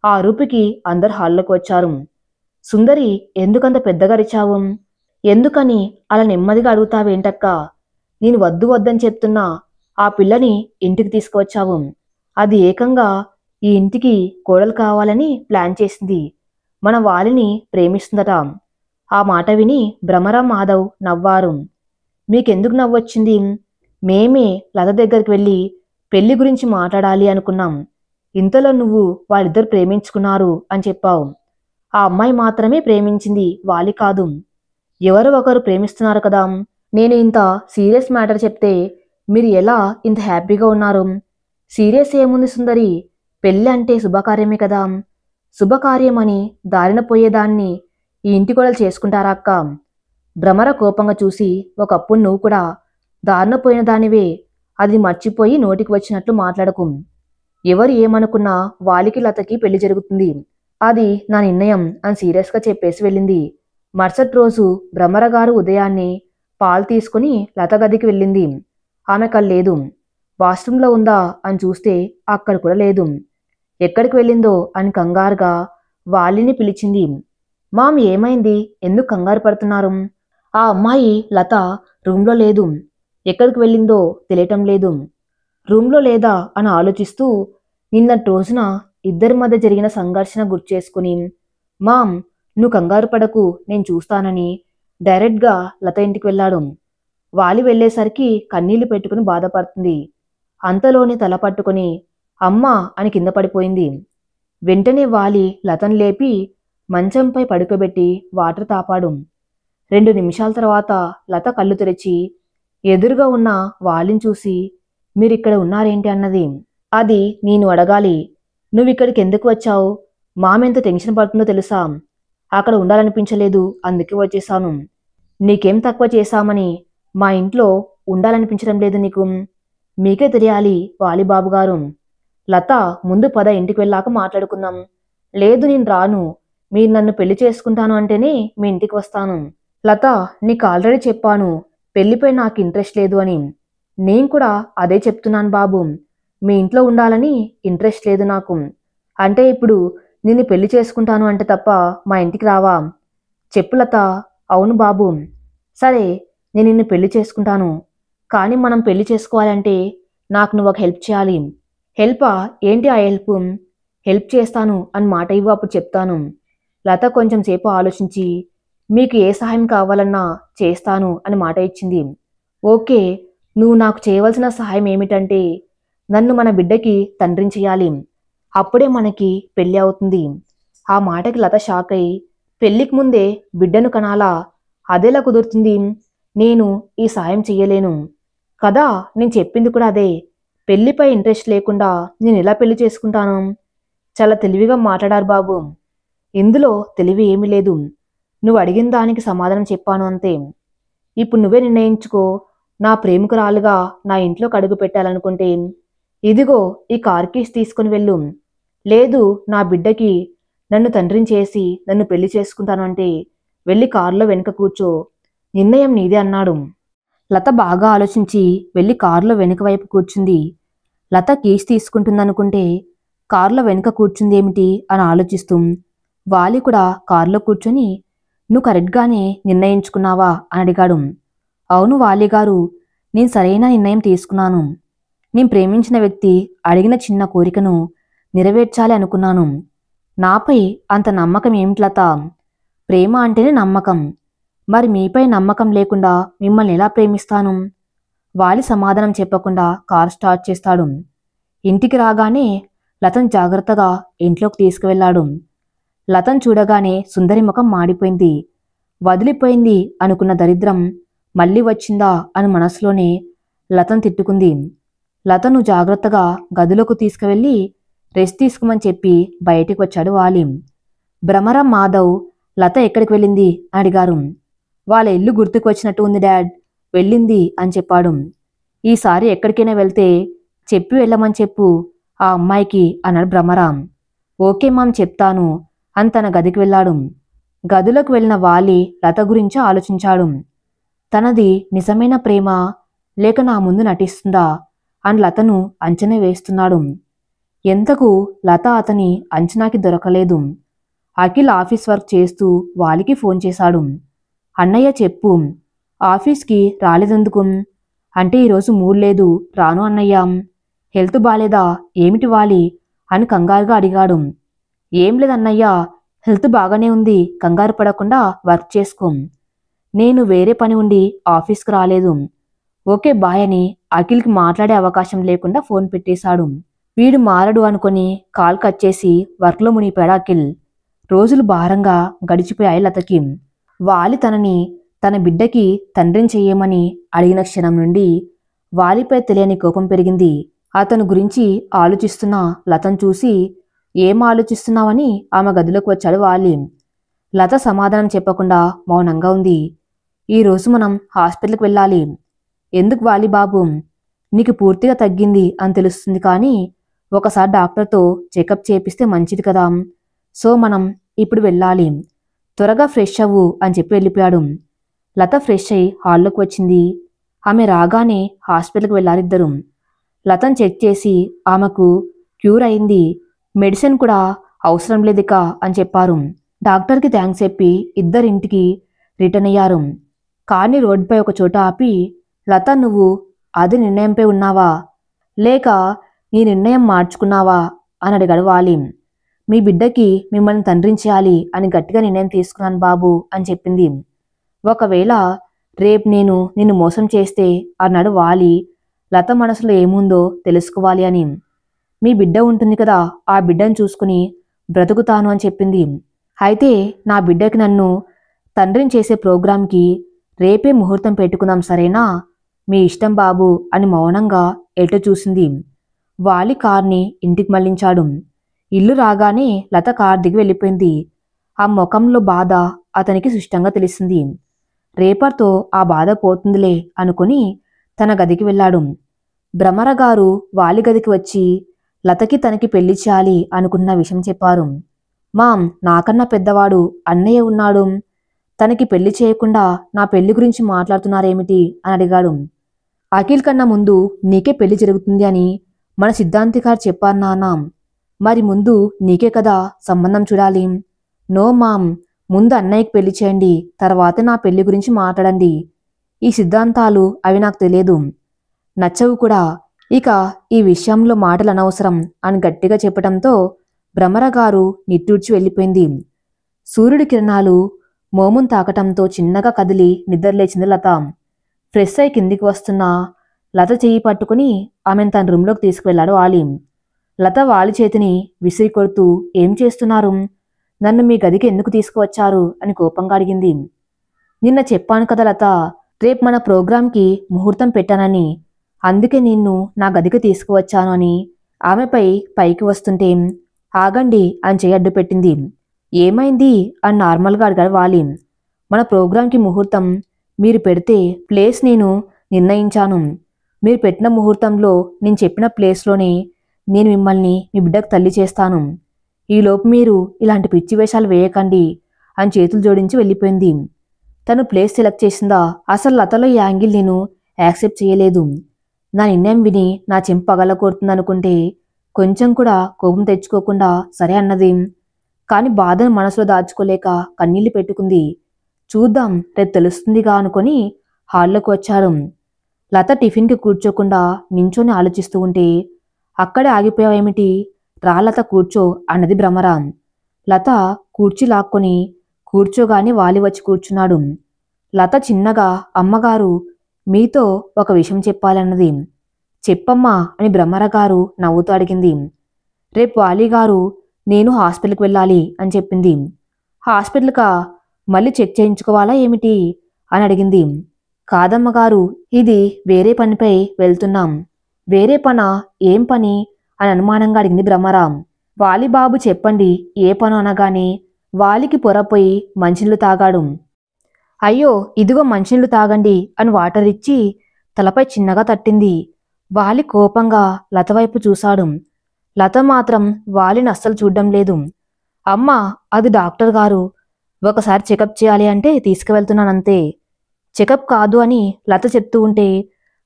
ఆ అరుపుకి అందరు హాల్లోకి వచ్చారు. సుందరి, ఎందుకంత పెద్దగా అరిచావు? ఎందుకని అలా నెమ్మదిగా అడుగుతావేంటక్క? నేను వద్దు వద్దని చెప్తున్నా ఆ పిల్లని ఇంటికి తీసుకువచ్చావు. అది ఏకంగా ఈ ఇంటికి కోడలు కావాలని ప్లాన్ చేసింది. మన వాలిని ప్రేమిస్తుందట. ఆ మాట విని భ్రమరం మాధవ్ నవ్వారు. మీకెందుకు నవ్వొచ్చింది? మేమే లత దగ్గరికి వెళ్ళి పెళ్లి గురించి మాట్లాడాలి అనుకున్నాం. ఇంతలో నువ్వు వాళ్ళిద్దరు ప్రేమించుకున్నారు అని చెప్పావు. ఆ అమ్మాయి మాత్రమే ప్రేమించింది, వాలి కాదు. ఎవరో ఒకరు ప్రేమిస్తున్నారు కదా. నేను ఇంత సీరియస్ మ్యాటర్ చెప్తే మీరు ఎలా ఇంత హ్యాపీగా ఉన్నారు? సీరియస్ ఏముంది సుందరి, పెళ్ళి అంటే శుభకార్యమే కదా. శుభకార్యమని దారిన పోయేదాన్ని ఈ ఇంటి కోడలు చేసుకుంటారా అక్క? భ్రమర కోపంగా చూసి, ఒకప్పుడు నువ్వు కూడా దారిన పోయిన దానివే, అది మర్చిపోయి నోటికి వచ్చినట్లు మాట్లాడకు. ఎవరు ఏమనుకున్నా వాలికి లతకి పెళ్లి జరుగుతుంది. అది నా నిర్ణయం అని సీరియస్గా చెప్పేసి వెళ్ళింది. మరుసటి రోజు భ్రమరగారు ఉదయాన్నే పాలు తీసుకుని లత గదికి వెళ్ళింది. ఆమె కల్లేదు. వాష్రూంలో ఉందా అని చూస్తే అక్కడ కూడా లేదు. ఎక్కడికి వెళ్ళిందో అని కంగారుగా వాలిని పిలిచింది. మామ్, ఏమైంది? ఎందుకు కంగారు పడుతున్నారు? ఆ అమ్మాయి లత రూమ్లో లేదు. ఎక్కడికి వెళ్ళిందో తెలియటం లేదు. రూమ్లో లేదా అని ఆలోచిస్తూ నిన్నటి రోజున ఇద్దరి మధ్య జరిగిన సంఘర్షణ గుర్తు చేసుకుని, మామ్ నువ్వు కంగారు పడకు నేను చూస్తానని డైరెక్ట్గా లత ఇంటికి వెళ్ళాడు. వాలి వెళ్ళేసరికి కన్నీళ్లు పెట్టుకుని బాధపడుతుంది. అంతలోనే తల పట్టుకుని అమ్మా అని కింద పడిపోయింది. వెంటనే వాలి లతను లేపి మంచంపై పడుకోబెట్టి వాటర్ తాపాడు. 2 నిమిషాల తర్వాత లత కళ్ళు తెరిచి ఎదురుగా ఉన్న వాలిని చూసి మీరిక్కడ ఉన్నారేంటి అన్నది. అది నేను అడగాలి. నువ్విక్కడికి ఎందుకు వచ్చావు? మామెంత టెన్షన్ పడుతుందో తెలుసా? అక్కడ ఉండాలనిపించలేదు, అందుకే వచ్చేసాను. నీకేం తక్కువ చేశామని మా ఇంట్లో ఉండాలనిపించడం లేదు నీకు? మీకే తెలియాలి వాలిబాబు గారు. లత ముందు పద ఇంటికి వెళ్ళాక మాట్లాడుకుందాం. లేదు నేను రాను. మీరు నన్ను పెళ్లి చేసుకుంటాను అంటేనే మీ ఇంటికి వస్తాను. లత నీకు ఆల్రెడీ చెప్పాను పెళ్లిపై నాకు ఇంట్రెస్ట్ లేదు అని. నేను కూడా అదే చెప్తున్నాను బాబు. మీ ఇంట్లో ఉండాలని ఇంట్రెస్ట్ లేదు నాకు. అంటే ఇప్పుడు నిన్ను పెళ్లి చేసుకుంటాను అంటే తప్ప మా ఇంటికి రావా? చెప్పు లత. అవును బాబు. సరే నేను నిన్ను పెళ్లి చేసుకుంటాను. కానీ మనం పెళ్లి చేసుకోవాలంటే నాకు నువ్వు ఒక హెల్ప్ చేయాలి. హెల్పా? ఏంటి ఆ హెల్ప్? హెల్ప్ చేస్తాను అని మాట ఇవ్వు, అప్పుడు చెప్తాను. లత కొంచెం సేపు ఆలోచించి మీకు ఏ సహాయం కావాలన్నా చేస్తాను అని మాట ఇచ్చింది. ఓకే, నువ్వు నాకు చేయవలసిన సహాయం ఏమిటంటే నన్ను మన బిడ్డకి తండ్రిని చేయాలి. అప్పుడే మనకి పెళ్ళి అవుతుంది. ఆ మాటకి లత షాక్ అయి పెళ్లికి ముందే బిడ్డను కనాలా? అదెలా కుదురుతుంది? నేను ఈ సాయం చెయ్యలేను కదా. నేను చెప్పింది కూడా అదే. పెళ్లిపై ఇంట్రెస్ట్ లేకుండా నేను ఎలా పెళ్లి చేసుకుంటాను? చాలా తెలివిగా మాట్లాడారు బాబు. ఇందులో తెలివి ఏమీ లేదు. నువ్వు అడిగిన దానికి సమాధానం చెప్పాను అంతే. ఇప్పుడు నువ్వే నిర్ణయించుకో. నా ప్రేమికురాలుగా నా ఇంట్లోకి అడుగు పెట్టాలనుకుంటే ఇదిగో ఈ కార్ కీస్ తీసుకుని వెళ్ళు. లేదు నా బిడ్డకి నన్ను తండ్రిని చేసి నన్ను పెళ్లి చేసుకుంటాను అంటే వెళ్ళి కారులో వెనుక కూర్చో. నిర్ణయం నీదే అన్నాడు. లత బాగా ఆలోచించి వెళ్ళి కారులో వెనుక వైపు కూర్చుంది. లత కీస్ తీసుకుంటుందనుకుంటే కారులో వెనుక కూర్చుందేమిటి అని ఆలోచిస్తూ వాలి కూడా కారులో కూర్చొని నువ్వు కరెక్ట్గానే నిర్ణయించుకున్నావా అని అడిగాడు. అవును వాలిగారు, నేను సరైన నిర్ణయం తీసుకున్నాను. నేను ప్రేమించిన వ్యక్తి అడిగిన చిన్న కోరికను నెరవేర్చాలి అనుకున్నాను. నాపై అంత నమ్మకం ఏమిటి లత? ప్రేమ అంటేనే నమ్మకం. మరి మీపై నమ్మకం లేకుండా మిమ్మల్ని ఎలా ప్రేమిస్తాను? వాలి సమాధానం చెప్పకుండా కారు స్టార్ట్ చేస్తాడు. ఇంటికి రాగానే లతను జాగ్రత్తగా ఇంట్లోకి తీసుకువెళ్ళాడు. లతను చూడగానే సుందరి ముఖం మాడిపోయింది. వదిలిపోయింది అనుకున్న దరిద్రం మళ్ళీ వచ్చిందా అని మనసులోనే లతను తిట్టుకుంది. లతను జాగ్రత్తగా గదిలోకి తీసుకువెళ్ళి రెస్ట్ తీసుకోమని చెప్పి బయటికి వచ్చాడు వాలి. భ్రమరం మాధవ్ లత ఎక్కడికి వెళ్ళింది అని అడిగారు. వాళ్ళ ఇల్లు గుర్తుకు వచ్చినట్టు ఉంది డాడ్, వెళ్ళింది అని చెప్పాడు. ఈసారి ఎక్కడికైనా వెళ్తే చెప్పి వెళ్ళమని చెప్పు ఆ అమ్మాయికి అన్నాడు భ్రమరాం. ఓకే మామ్ చెప్తాను అని తన గదికి వెళ్ళాడు. గదిలోకి వెళ్ళిన వాలి లత గురించి ఆలోచించాడు. తనది నిజమైన ప్రేమ లేక నా ముందు నటిస్తుందా అని లతను అంచనా వేస్తున్నాడు. ఎంతకు లత అతని అంచనాకి దొరకలేదు. అఖిల్ ఆఫీస్ వర్క్ చేస్తూ వాలికి ఫోన్ చేశాడు. అన్నయ్య చెప్పు, ఆఫీస్కి రాలేదెందుకు అంటే ఈరోజు మూడ్ లేదు, రాను అన్నయ్య. హెల్త్ బాలేదా ఏమిటి వాలి అని కంగారుగా అడిగాడు. ఏం లేదన్నయ్య, హెల్త్ బాగానే ఉంది, కంగారు పడకుండా వర్క్ చేసుకో. నేను వేరే పని ఉండి ఆఫీస్కి రాలేదు. ఓకే బాయ్ అని అఖిల్కి మాట్లాడే అవకాశం లేకుండా ఫోన్ పెట్టేశాడు. వీడు మారడు అనుకుని కాల్ కట్ చేసి వర్క్లో మునిగిపోయాడు అఖిల్. రోజులు భారంగా గడిచిపోయాయి లతకి. వాలి తనని తన బిడ్డకి తండ్రిని చెయ్యమని అడిగిన క్షణం నుండి వాలిపై తెలియని కోపం పెరిగింది. అతను గురించి ఆలోచిస్తున్న లతను చూసి ఏం ఆలోచిస్తున్నావని ఆమె గదిలోకి వచ్చాడు వాలి. లత సమాధానం చెప్పకుండా మౌనంగా ఉంది. ఈరోజు మనం హాస్పిటల్కి వెళ్ళాలి. ఎందుకు వాలి బాబు? నీకు పూర్తిగా తగ్గింది అని తెలుస్తుంది, కానీ ఒకసారి డాక్టర్తో చెకప్ చేపిస్తే మంచిది కదా. సో మనం ఇప్పుడు వెళ్ళాలి. త్వరగా ఫ్రెష్ అవ్వు అని చెప్పి వెళ్ళిపోయాడు. లత ఫ్రెష్ అయి హాల్లోకి వచ్చింది. ఆమె రాగానే హాస్పిటల్కి వెళ్ళారిద్దరు. లతను చెక్ చేసి ఆమెకు క్యూర్ అయింది, మెడిసిన్ కూడా అవసరం లేదిక అని చెప్పారు. డాక్టర్కి థ్యాంక్స్ చెప్పి ఇద్దరింటికి రిటర్న్ అయ్యారు. కార్ని రోడ్డుపై ఒక చోట ఆపి, లత నువ్వు అది నిర్ణయంపై ఉన్నావా లేక ఈ నిర్ణయం మార్చుకున్నావా అని అడిగాడు వాలి. మీ బిడ్డకి మిమ్మల్ని తండ్రిని చేయాలి అని గట్టిగా నిర్ణయం తీసుకున్నాను బాబు అని చెప్పింది. ఒకవేళ రేపు నేను నిన్ను మోసం చేస్తే అన్నాడు వాలి లత మనసులో ఏముందో తెలుసుకోవాలి అని. మీ బిడ్డ ఉంటుంది కదా, ఆ బిడ్డను చూసుకుని బ్రతుకుతాను అని చెప్పింది. అయితే నా బిడ్డకి నన్ను తండ్రిని చేసే ప్రోగ్రాంకి రేపే ముహూర్తం పెట్టుకుందాం సరేనా, మీ ఇష్టం బాబు అని మౌనంగా ఎటు చూసింది. వాలి కార్ని ఇంటికి మళ్లించాడు. ఇల్లు రాగానే లత కార్ దిగి వెళ్ళిపోయింది. ఆ ముఖంలో బాధ అతనికి సుష్టంగా తెలిసింది. రేపటితో ఆ బాధ పోతుందిలే అనుకుని తన గదికి వెళ్ళాడు. భ్రమరగారు వాలి గదికి వచ్చి లతకి తనకి పెళ్లి చేయాలి అనుకున్న విషయం చెప్పారు. మామ్, నాకన్నా పెద్దవాడు అన్నయ్య ఉన్నాడు, తనకి పెళ్లి చేయకుండా నా పెళ్లి గురించి మాట్లాడుతున్నారేమిటి అని అడిగాడు. అఖిల్ కన్నా ముందు నీకే పెళ్లి జరుగుతుంది అని మన సిద్ధాంతి గారు చెప్పారు నాన్న, మరి ముందు నీకే కదా సంబంధం చూడాలి. నో మామ్, ముందు అన్నయ్యకి పెళ్లి చేయండి, తర్వాత నా పెళ్లి గురించి మాట్లాడండి. ఈ సిద్ధాంతాలు అవి నాకు తెలియదు, నచ్చవు కూడా. ఇక ఈ విషయంలో మాటలు అనవసరం అని గట్టిగా చెప్పడంతో భ్రమరగారు నిట్టూర్చి వెళ్ళిపోయింది. సూర్యుడి కిరణాలు మోమును తాకటంతో చిన్నగా కదిలి నిద్రలేచింది లత. ఫ్రెష్ అయి కిందికి వస్తున్న లత చెయ్యి పట్టుకుని ఆమెను తన రూంలోకి తీసుకువెళ్లాడు వాలి. లత వాలి చేతిని విసిరి కొడుతూ ఏం చేస్తున్నారు, నన్ను మీ గదికి ఎందుకు తీసుకువచ్చారు అని కోపంగా అడిగింది. నిన్న చెప్పాను కదా లత, రేపు మన ప్రోగ్రాంకి ముహూర్తం పెట్టానని, అందుకే నిన్ను నా గదికి తీసుకువచ్చాను అని ఆమెపై పైకి వస్తుంటే ఆగండి అని చెయ్యి అడ్డు పెట్టింది. ఏమైంది అని నార్మల్గా అడిగాడు వాలి. మన ప్రోగ్రాంకి ముహూర్తం మీరు పెడితే ప్లేస్ నేను నిర్ణయించాను. మీరు పెట్టిన ముహూర్తంలో నేను చెప్పిన ప్లేస్లోనే నేను మిమ్మల్ని మీ బిడ్డకు తల్లి చేస్తాను. ఈలోపు మీరు ఇలాంటి పిచ్చి వేషాలు వేయకండి అని చేతులు జోడించి వెళ్ళిపోయింది. తను ప్లేస్ సెలెక్ట్ చేసిందా, అసలు లతలో ఈ యాంగిల్ నేను యాక్సెప్ట్ చేయలేదు. నా నిర్ణయం విని నా చెంప పగలకొడుతుందనుకుంటే కొంచెం కూడా కోపం తెచ్చుకోకుండా సరే అన్నది. కాని బాధను మనసులో దాచుకోలేక కన్నీళ్లు పెట్టుకుంది. చూద్దాం రేపు తెలుస్తుందిగా అనుకొని హాల్లోకి వచ్చాడు. లత టిఫిన్కి కూర్చోకుండా నించొని ఆలోచిస్తూ ఉంటే అక్కడే ఆగిపోయావేమిటి, రా లత కూర్చో అన్నది భ్రమర. లత కూర్చి లాక్కొని కూర్చోగానే వాలి వచ్చి కూర్చున్నాడు. లత చిన్నగా అమ్మగారు మీతో ఒక విషయం చెప్పాలన్నది. చెప్పమ్మా అని భ్రమరగారు నవ్వుతూ అడిగింది. రేపు వాలీగారు నేను హాస్పిటల్కి వెళ్ళాలి అని చెప్పింది. హాస్పిటల్కా, మళ్ళీ చెక్ చేయించుకోవాలా ఏమిటి అని అడిగింది. కాదమ్మగారు, ఇది వేరే పనిపై వెళ్తున్నాం. వేరే పనా, ఏం పని అని అనుమానంగా అడిగింది భ్రమర. వాలిబాబు చెప్పండి ఏ పను అనగానే వాలికి పొరపోయి మంచినీళ్ళు తాగాడు. అయ్యో ఇదిగో మంచినీళ్ళు తాగండి అని వాటర్ ఇచ్చి తలపై చిన్నగా తట్టింది. వాలి కోపంగా లత వైపు చూశాడు. లత మాత్రం వాలిని అస్సలు చూడ్డం లేదు. అమ్మా, అది డాక్టర్ గారు ఒకసారి చెకప్ చేయాలి అంటే తీసుకువెళ్తున్నానంతే. చెకప్ కాదు అని లత చెప్తూ ఉంటే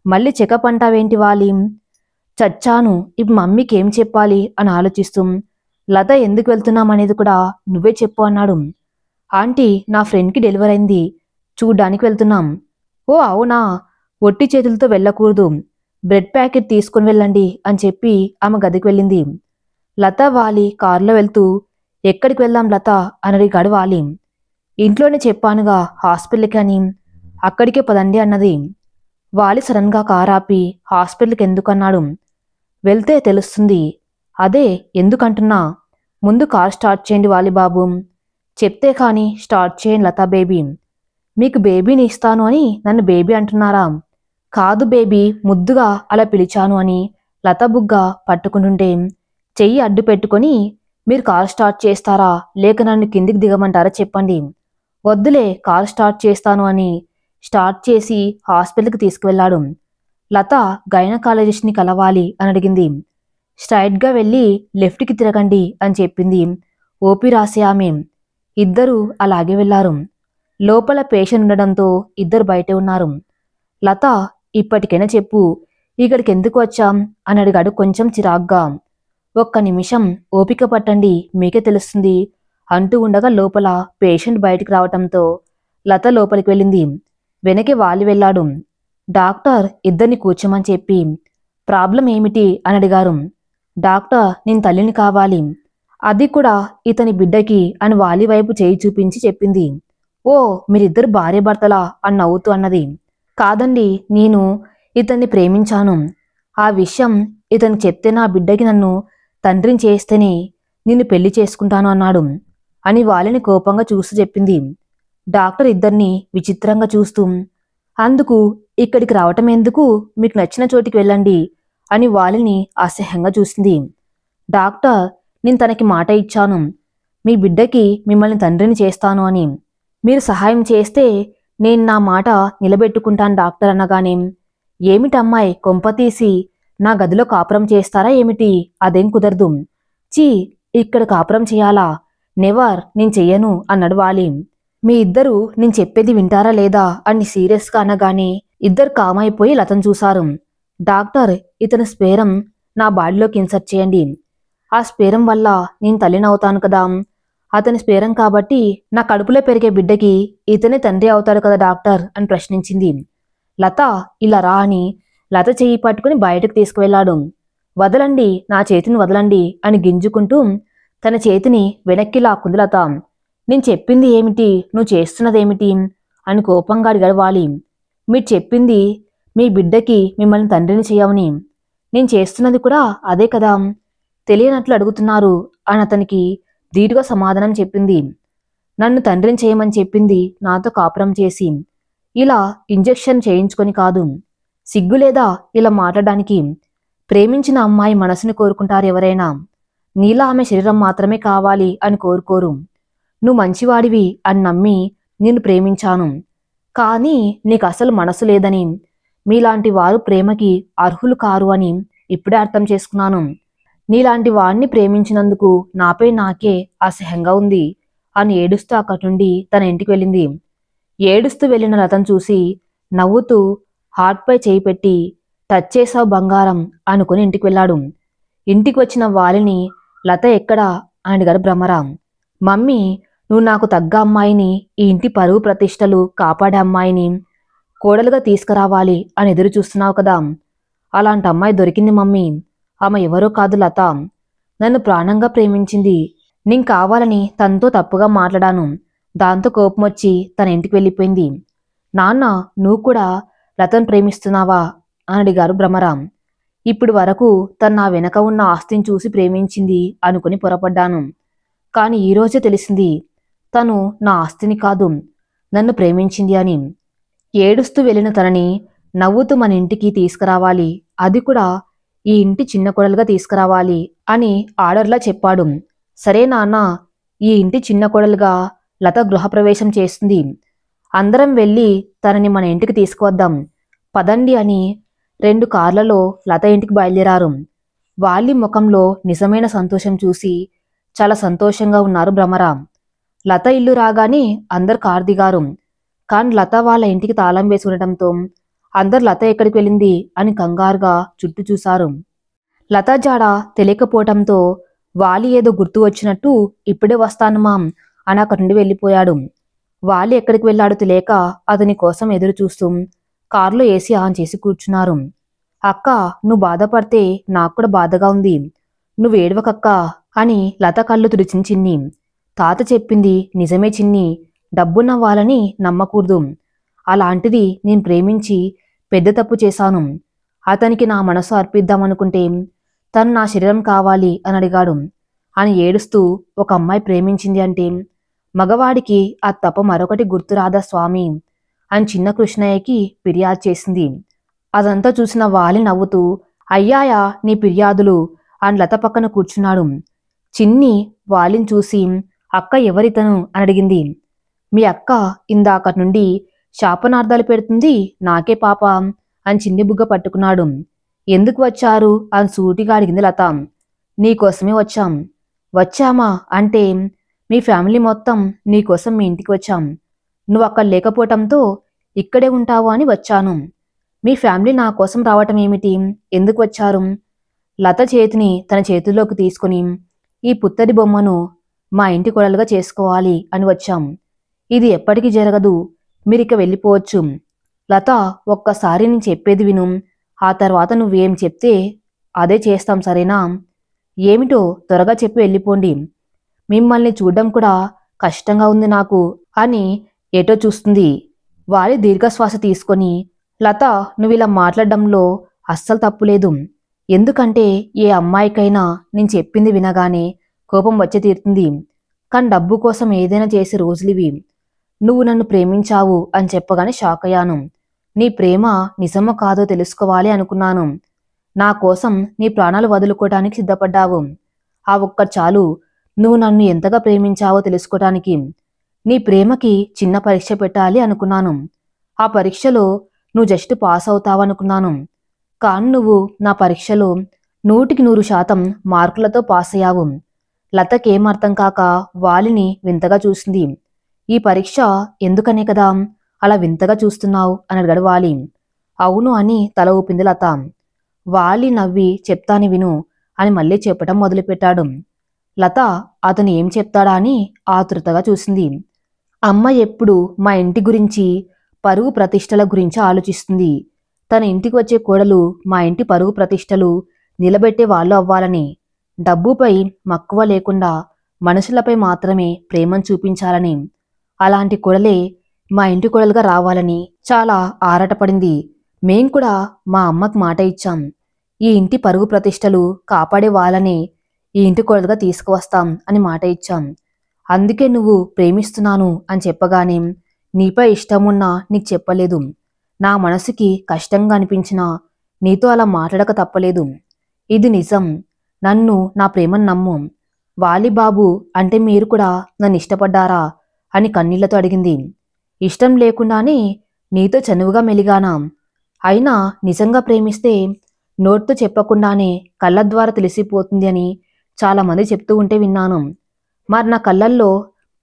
మళ్ళీ చెకప్ అంటావేంటి వాలి, చచ్చాను ఇప్పుడు మమ్మీకి ఏం చెప్పాలి అని ఆలోచిస్తూ లత ఎందుకు వెళ్తున్నామనేది కూడా నువ్వే చెప్పు అన్నాడు. ఆంటీ, నా ఫ్రెండ్కి డెలివరీ అయింది, చూడ్డానికి వెళ్తున్నాం. ఓ అవునా, ఒట్టి చేతులతో వెళ్ళకూడదు, బ్రెడ్ ప్యాకెట్ తీసుకుని వెళ్ళండి అని చెప్పి ఆమె గదికి వెళ్ళింది. లత వాలి కారులో వెళ్తూ ఎక్కడికి వెళ్దాం లత అని అడిగాడు వాలి. ఇంట్లోనే చెప్పానుగా హాస్పిటల్కి అని, అక్కడికే పదండి అన్నది. వాలి సడన్గా కారు ఆపి హాస్పిటల్కి ఎందుకన్నాడు. వెళ్తే తెలుస్తుంది. అదే ఎందుకంటున్నా, ముందు కార్ స్టార్ట్ చేయండి వాలిబాబు. చెప్తే కానీ స్టార్ట్ చేయండి లతా బేబీ. మీకు బేబీని ఇస్తాను అని నన్ను బేబీ అంటున్నారా? కాదు బేబీ, ముద్దుగా అలా పిలిచాను అని లత బుగ్గ పట్టుకుంటుంటే చెయ్యి అడ్డు పెట్టుకొని మీరు కార్ స్టార్ట్ చేస్తారా లేక నన్ను కిందికి దిగమంటారా చెప్పండి. వద్దులే, కార్ స్టార్ట్ చేస్తాను అని స్టార్ట్ చేసి హాస్పిటల్కి తీసుకువెళ్ళాడు. లత గైనకాలజిస్ట్ని కలవాలి అని అడిగింది. స్ట్రైట్గా వెళ్ళి లెఫ్ట్కి తిరగండి అని చెప్పింది ఓపీ రాసే ఆమె. ఇద్దరు అలాగే వెళ్లారు. లోపల పేషెంట్ ఉండడంతో ఇద్దరు బయటే ఉన్నారు. లత, ఇప్పటికైనా చెప్పు, ఇక్కడికి ఎందుకు వచ్చాం అని అడిగాడు కొంచెం చిరాగ్గా. ఒక్క నిమిషం ఓపిక పట్టండి, మీకే తెలుస్తుంది అంటూ ఉండగా లోపల పేషెంట్ బయటికి రావటంతో లత లోపలికి వెళ్ళింది. వెనక్కి వాలి వెళ్ళాడు. డాక్టర్ ఇద్దరిని కూర్చోమని చెప్పి ప్రాబ్లం ఏమిటి అని అడిగారు. డాక్టర్ నేను తల్లిని కావాలి, అది కూడా ఇతని బిడ్డకి అని వాలి వైపు చేయి చూపించి చెప్పింది. ఓ మీరిద్దరు భార్యాభర్తలా అని నవ్వుతూ అన్నది. కాదండి, నేను ఇతన్ని ప్రేమించాను. ఆ విషయం ఇతనికి చెప్తే నా బిడ్డకి నన్ను తండ్రిని చేస్తేనే నిన్ను పెళ్లి చేసుకుంటాను అన్నాడు అని వాలిని కోపంగా చూస్తూ చెప్పింది. డాక్టర్ ఇద్దరిని విచిత్రంగా చూస్తూ అందుకు ఇక్కడికి రావటం ఎందుకు, మీకు నచ్చిన చోటికి వెళ్ళండి అని వాలిని అసహ్యంగా చూసింది. డాక్టర్ నేను తనకి మాట ఇచ్చాను, మీ బిడ్డకి మిమ్మల్ని తండ్రిని చేస్తాను అని. మీరు సహాయం చేస్తే నేను నా మాట నిలబెట్టుకుంటాను డాక్టర్ అనగానే ఏమిటమ్మాయి కొంపతీసి నా గదిలో కాపురం చేస్తారా ఏమిటి, అదేం కుదరదు. చీ ఇక్కడ కాపురం చేయాలా, నెవర్, నేను చెయ్యను అన్నాడు వాలి. మీ ఇద్దరు నేను చెప్పేది వింటారా లేదా అని సీరియస్గా అనగానే ఇద్దరు కామైపోయి లతను చూశారు. డాక్టర్ ఇతని స్పేరం నా బాడీలోకి ఇన్సర్ట్ చేయండి, ఆ స్పేరం వల్ల నేను తల్లినవుతాను కదా, అతని స్పేరం కాబట్టి నా కడుపులో పెరిగే బిడ్డకి ఇతనే తండ్రి అవుతాడు కదా డాక్టర్ అని ప్రశ్నించింది. లత ఇలా రా అని లత చెయ్యి పట్టుకుని బయటకు తీసుకువెళ్ళాడు. వదలండి, నా చేతిని వదలండి అని గింజుకుంటూ తన చేతిని వెనక్కి లాక్కుంది లత. నేను చెప్పింది ఏమిటి, నువ్వు చేస్తున్నదేమిటి అని కోపంగా అడిగాడు వాలి. మీరు చెప్పింది మీ బిడ్డకి మిమ్మల్ని తండ్రిని చేయవని, నేను చేస్తున్నది కూడా అదే కదా, తెలియనట్లు అడుగుతున్నారు అని అతనికి ధీటుగా సమాధానం చెప్పింది. నన్ను తండ్రిని చేయమని చెప్పింది నాతో కాపురం చేసి ఇలా ఇంజెక్షన్ చేయించుకొని కాదు. సిగ్గులేదా ఇలా మాట్లాడడానికి? ప్రేమించిన అమ్మాయి మనసుని కోరుకుంటారు ఎవరైనా, నీలా ఆమె శరీరం మాత్రమే కావాలి అని కోరుకోరు. నువ్వు మంచివాడివి అని నమ్మి నిన్ను ప్రేమించాను, కానీ నీకు అసలు మనసు లేదని, మీలాంటి వారు ప్రేమకి అర్హులు కారు అని ఇప్పుడే అర్థం చేసుకున్నాను. నీలాంటి వాణ్ణి ప్రేమించినందుకు నాపై నాకే అసహ్యంగా ఉంది అని ఏడుస్తూ అక్కడి నుండి తన ఇంటికి వెళ్ళింది. ఏడుస్తూ వెళ్ళిన లతను చూసి నవ్వుతూ హార్ట్పై చేయి పెట్టి టచ్ చేసావు బంగారం అనుకుని ఇంటికి వెళ్ళాడు. ఇంటికి వచ్చిన వాలిని లత ఎక్కడా అని అడిగారు భ్రమరాం. మమ్మీ, నువ్వు నాకు తగ్గ అమ్మాయిని, ఈ ఇంటి పరువు ప్రతిష్టలు కాపాడే అమ్మాయిని కోడలుగా తీసుకురావాలి అని ఎదురు చూస్తున్నావు కదా, అలాంటి అమ్మాయి దొరికింది మమ్మీ. ఆమె ఎవరో కాదు లత, నన్ను ప్రాణంగా ప్రేమించింది. నేను కావాలని తనతో తప్పుగా మాట్లాడాను, దాంతో కోపం వచ్చి తన ఇంటికి వెళ్ళిపోయింది. నాన్న, నువ్వు కూడా లతను ప్రేమిస్తున్నావా అని అడిగారు భ్రమరాం. ఇప్పుడు వరకు తను నా వెనక ఉన్న ఆస్తిని చూసి ప్రేమించింది అనుకుని పొరపడ్డాను, కానీ ఈరోజే తెలిసింది తను నా ఆస్తిని కాదు నన్ను ప్రేమించింది అని. ఏడుస్తూ వెళ్ళిన తనని నవ్వుతూ మన ఇంటికి తీసుకురావాలి, అది కూడా ఈ ఇంటి చిన్న కోడలుగా తీసుకురావాలి అని ఆర్డర్లా చెప్పాడు. సరే నాన్న, ఈ ఇంటి చిన్న కోడలుగా లత గృహప్రవేశం చేస్తుంది, అందరం వెళ్ళి తనని మన ఇంటికి తీసుకువద్దాం పదండి అని 2 కార్లలో లత ఇంటికి బయలుదేరారు. వాలి ముఖంలో నిజమైన సంతోషం చూసి చాలా సంతోషంగా ఉన్నారు భ్రమరాం. లత ఇల్లు రాగానే అందరు కారు దిగారు, కానీ లత వాళ్ళ ఇంటికి తాళం వేసి ఉండటంతో అందరు లత ఎక్కడికి వెళ్ళింది అని కంగారుగా చుట్టూ చూశారు. లత జాడ తెలియకపోవటంతో వాలి ఏదో గుర్తు వచ్చినట్టు ఇప్పుడే వస్తాను మామ్ అని అక్కడి నుండి వెళ్ళిపోయాడు. వాలి ఎక్కడికి వెళ్ళాడో తెలియక అతని కోసం ఎదురు చూస్తూ కారులో ఏసీ ఆన్ చేసి కూర్చున్నారు. అక్క, నువ్వు బాధపడితే నాకు కూడా బాధగా ఉంది, నువ్వు ఏడవకక్క అని లత కళ్ళు తుడిచింది చిన్ని. తాత చెప్పింది నిజమే చిన్ని, డబ్బున్న వాళ్ళని నమ్మకూడదు, అలాంటిది నేను ప్రేమించి పెద్ద తప్పు చేశాను. అతనికి నా మనసు అర్పిద్దామనుకుంటే తను నా శరీరం కావాలి అని అడిగాడు అని ఏడుస్తూ ఒక అమ్మాయి ప్రేమించింది అంటే మగవాడికి ఆ తప్ప మరొకటి గుర్తురాదా స్వామి అని చిన్న కృష్ణయ్యకి ఫిర్యాదు చేసింది. అదంతా చూసిన వాలి నవ్వుతూ అయ్యాయా నీ ఫిర్యాదులు అని లత పక్కన కూర్చున్నాడు. చిన్ని వాలిని చూసి అక్క ఎవరితను అని అడిగింది. మీ అక్క ఇందాక నుండి శాపనార్థాలు పెడుతుంది, నాకే పాప అని చిన్ని బుగ్గ పట్టుకున్నాడు. ఎందుకు వచ్చారు అని సూటిగా అడిగింది లత. నీకోసమే వచ్చాం. వచ్చామా అంటే మీ ఫ్యామిలీ మొత్తం నీకోసం మీ ఇంటికి వచ్చాం, నువ్వు అక్కడ లేకపోవటంతో ఇక్కడే ఉంటావు అని వచ్చాను. మీ ఫ్యామిలీ నా కోసం రావటం ఏమిటి, ఎందుకు వచ్చారు? లత చేతిని తన చేతుల్లోకి తీసుకుని ఈ పుత్తడి బొమ్మను మా ఇంటి కోడలుగా చేసుకోవాలి అని వచ్చాం. ఇది ఎప్పటికీ జరగదు, మీరిక వెళ్ళిపోవచ్చు లత, ఒక్కసారి నేను చెప్పేది విను. ఆ తర్వాత నువ్వేం చెప్తే అదే చేస్తాం, సరేనా? ఏమిటో త్వరగా చెప్పి వెళ్ళిపోండి. మిమ్మల్ని చూడ్డం కూడా కష్టంగా ఉంది నాకు అని ఏటో చూస్తుంది. వాలి దీర్ఘశ్వాస తీసుకొని, లత, నువ్విలా మాట్లాడడంలో అస్సలు తప్పులేదు. ఎందుకంటే ఏ అమ్మాయికైనా నేను చెప్పింది వినగానే కోపం వచ్చి తీరుతుంది. కానీ డబ్బు కోసం ఏదైనా చేసే రోజులివి. నువ్వు నన్ను ప్రేమించావు అని చెప్పగానే షాక్ అయ్యాను. నీ ప్రేమ నిజమో కాదో తెలుసుకోవాలి అనుకున్నాను. నా కోసం నీ ప్రాణాలు వదులుకోవటానికి సిద్ధపడ్డావు. ఆ ఒక్క చాలు నువ్వు నన్ను ఎంతగా ప్రేమించావో తెలుసుకోవటానికి. నీ ప్రేమకి చిన్న పరీక్ష పెట్టాలి అనుకున్నాను. ఆ పరీక్షలో నువ్వు జస్ట్ పాస్ అవుతావనుకున్నాను. కానీ నువ్వు నా పరీక్షలో 100% మార్కులతో పాస్ అయ్యావు. లతకేం అర్థం కాక వాలిని వింతగా చూసింది. ఈ పరీక్ష ఎందుకనే కదా అలా వింతగా చూస్తున్నావు అని అడిగాడు వాలి. అవును అని తల ఊపింది లత. వాలి నవ్వి, చెప్తాని విను అని మళ్ళీ చెప్పటం మొదలుపెట్టాడు. లత అతను ఏం చెప్తాడా అని ఆతృతగా చూసింది. అమ్మ ఎప్పుడు మా ఇంటి గురించి, పరువు ప్రతిష్టల గురించి ఆలోచిస్తుంది. తన ఇంటికి వచ్చే కోడలు మా ఇంటి పరువు ప్రతిష్టలు నిలబెట్టే వాళ్ళు అవ్వాలని, డబ్బుపై మక్కువ లేకుండా మనుషులపై మాత్రమే ప్రేమను చూపించాలని, అలాంటి కోడలే మా ఇంటి కోడలుగా రావాలని చాలా ఆరాటపడింది. మేం కూడా మా అమ్మకు మాట ఇచ్చాం. ఈ ఇంటి పరుగు ప్రతిష్టలు కాపాడే వాళ్ళని ఈ ఇంటి కోడలుగా తీసుకువస్తాం అని మాట ఇచ్చాం. అందుకే నువ్వు ప్రేమిస్తున్నాను అని చెప్పగానే నీపై ఇష్టమున్నా నీకు చెప్పలేదు. నా మనసుకి కష్టంగా అనిపించినా నీతో అలా మాట్లాడక తప్పలేదు. ఇది నిజం. నన్ను, నా ప్రేమను నమ్ము. వాలిబాబు అంటే మీరు కూడా నన్ను ఇష్టపడ్డారా అని కన్నీళ్లతో అడిగింది. ఇష్టం లేకుండానే నీతో చనువుగా మెలిగానా? అయినా నిజంగా ప్రేమిస్తే నోటితో చెప్పకుండానే కళ్ళ ద్వారా తెలిసిపోతుంది అని చాలామంది చెప్తూ ఉంటే విన్నాను. మరి నా కళ్ళల్లో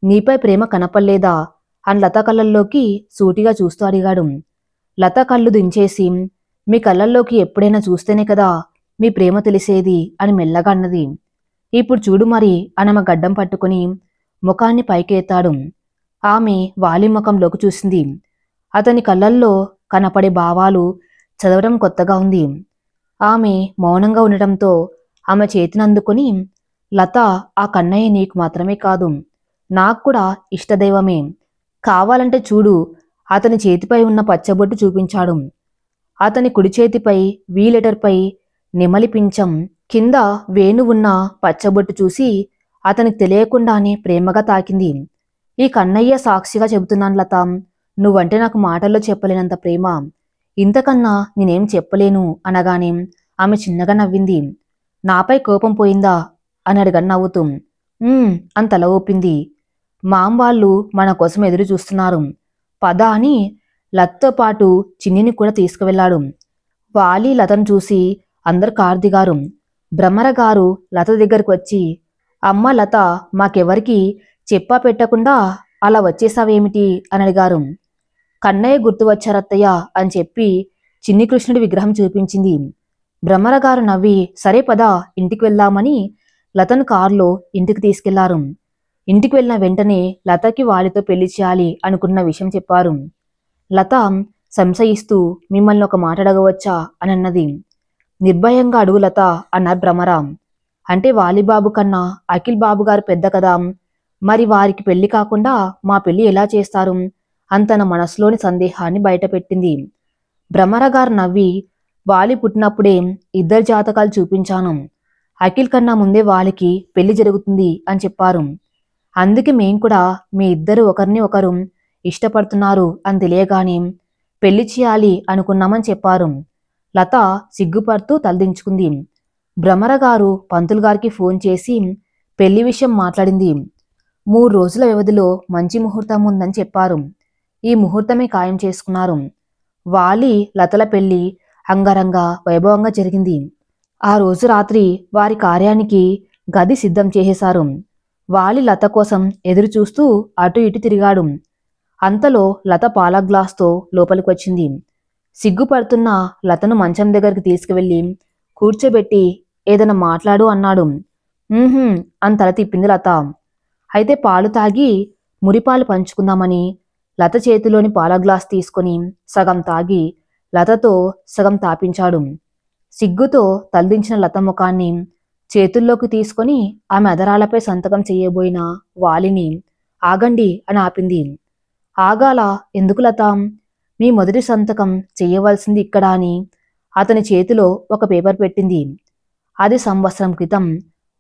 నీపై ప్రేమ కనపల్లేదా అని లత కళ్ళల్లోకి సూటిగా చూస్తూ అడిగాడు. లత కళ్ళు దించేసి, మీ కళ్ళల్లోకి ఎప్పుడైనా చూస్తేనే కదా మీ ప్రేమ తెలిసేది అని మెల్లగా అన్నది. ఇప్పుడు చూడు మరి అని ఆమె గడ్డం పట్టుకుని ముఖాన్ని పైకి ఎత్తాడు. ఆమె వాలి ముఖంలోకి చూసింది. అతని కళ్ళల్లో కనపడే భావాలు చదవడం కొత్తగా ఉంది. ఆమె మౌనంగా ఉండటంతో ఆమె చేతిని అందుకుని, లత, ఆ కన్నయ్య నీకు మాత్రమే కాదు, నాకు కూడా ఇష్టదైవమే. కావాలంటే చూడు. అతని చేతిపై ఉన్న పచ్చబొట్టు చూపించాడు. అతని కుడి చేతిపై వి లెటర్పై నెమలి పించం కింద వేణు ఉన్న పచ్చబొట్టు చూసి అతనికి తెలియకుండానే ప్రేమగా తాకింది. ఈ కన్నయ్య సాక్షిగా చెబుతున్నాను లత, నువ్వంటే నాకు మాటల్లో చెప్పలేనంత ప్రేమ. ఇంతకన్నా నేనేం చెప్పలేను అనగానే ఆమె చిన్నగా నవ్వింది. నాపై కోపం పోయిందా అని అడిగాను నవ్వుతూ. అని తల ఊపింది. మాం వాళ్ళు మన కోసం ఎదురు చూస్తున్నారు, పద అని లతతో పాటు చిన్నిని కూడా తీసుకువెళ్ళాడు. వాలి లతను చూసి అందరు కారు దిగారు. భ్రమరగారు లత దగ్గరకు వచ్చి, అమ్మ లత, మాకెవరికి చెప్పా పెట్టకుండా అలా వచ్చేసావేమిటి అని అడిగారు. కన్నయ్య గుర్తు వచ్చారత్తయ్య అని చెప్పి చిన్ని కృష్ణుడి విగ్రహం చూపించింది. భ్రమరగారు నవ్వి, సరే పద ఇంటికి వెళ్దామని లతను కారులో ఇంటికి తీసుకెళ్లారు. ఇంటికి వెళ్ళిన వెంటనే లతకి వాలితో పెళ్లి చేయాలి అనుకున్న విషయం చెప్పారు. లత సంశయిస్తూ, మిమ్మల్ని ఒక మాట అడగవచ్చా అని అన్నది. నిర్భయంగా అడుగు లత అన్నారు భ్రమర. అంటే వాలిబాబు కన్నా అఖిల్ బాబు గారు పెద్ద కదా, మరి వారికి పెళ్లి కాకుండా మా పెళ్లి ఎలా చేస్తారు అని తన మనసులోని సందేహాన్ని బయటపెట్టింది. భ్రమర గారు నవ్వి, వాలి పుట్టినప్పుడే ఇద్దరు జాతకాలు చూపించాను. అఖిల్ కన్నా ముందే వాలికి పెళ్లి జరుగుతుంది అని చెప్పారు. అందుకే మేం కూడా మీ ఇద్దరు ఒకరిని ఒకరు ఇష్టపడుతున్నారు అని తెలియగానే పెళ్లి చేయాలి అనుకున్నామని చెప్పారు. లత సిగ్గుపడుతూ తలదించుకుంది. భ్రమర గారు పంతులు గారికి ఫోన్ చేసి పెళ్లి విషయం మాట్లాడింది. 3 రోజుల వ్యవధిలో మంచి ముహూర్తం ఉందని చెప్పారు. ఈ ముహూర్తమే ఖాయం చేసుకున్నారు. వాలి లతల పెళ్లి అంగరంగ వైభవంగా జరిగింది. ఆ రోజు రాత్రి వారి కార్యానికి గది సిద్ధం చేసేశారు. వాలి లత కోసం ఎదురు చూస్తూ అటు ఇటు తిరిగాడు. అంతలో లత పాల గ్లాస్తో లోపలికి వచ్చింది. సిగ్గుపడుతున్న లతను మంచం దగ్గరికి తీసుకువెళ్ళి కూర్చోబెట్టి ఏదైనా మాట్లాడు అన్నాడు. అని తల తిప్పింది లత. అయితే పాలు తాగి మురిపాలు పంచుకుందామని లత చేతిలోని పాల గ్లాస్ తీసుకొని సగం తాగి లతతో సగం తాపించాడు. సిగ్గుతో తలదించిన లత ముఖాన్ని చేతుల్లోకి తీసుకొని ఆమె అధరాలపై సంతకం చేయబోయిన వాలిని ఆగండి అని ఆపింది. ఆగాల? ఎందుకు లత? మీ మొదటి సంతకం చెయ్యవలసింది ఇక్కడ అని అతని చేతిలో ఒక పేపర్ పెట్టింది. అది సంవత్సరం క్రితం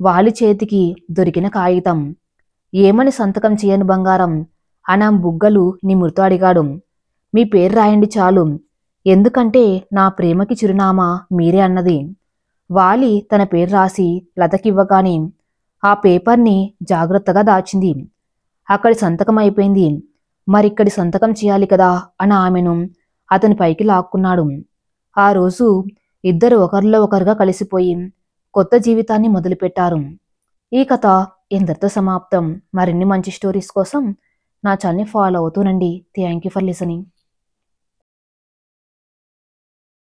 వాలి చేతికి దొరికిన కాగితం. ఏమని సంతకం చేయను బంగారం అని ఆమె బుగ్గలు నిమురుతూ అడిగాడు. మీ పేరు రాయండి చాలు, ఎందుకంటే నా ప్రేమకి చిరునామా మీరే అన్నది. వాలి తన పేరు రాసి లతకివ్వగానే ఆ పేపర్ని జాగ్రత్తగా దాచింది. అక్కడి సంతకం అయిపోయింది, మరిక్కడి సంతకం చేయాలి కదా అని ఆమెను అతని పైకి లాక్కున్నాడు. ఆ రోజు ఇద్దరు ఒకరిలో ఒకరుగా కలిసిపోయి కొత్త జీవితాన్ని మొదలుపెట్టారు. ఈ కథ ఇంతటితో సమాప్తం. మరిన్ని మంచి స్టోరీస్ కోసం నా ఛానల్ని ఫాలో అవుతూనండి. Thank you for listening.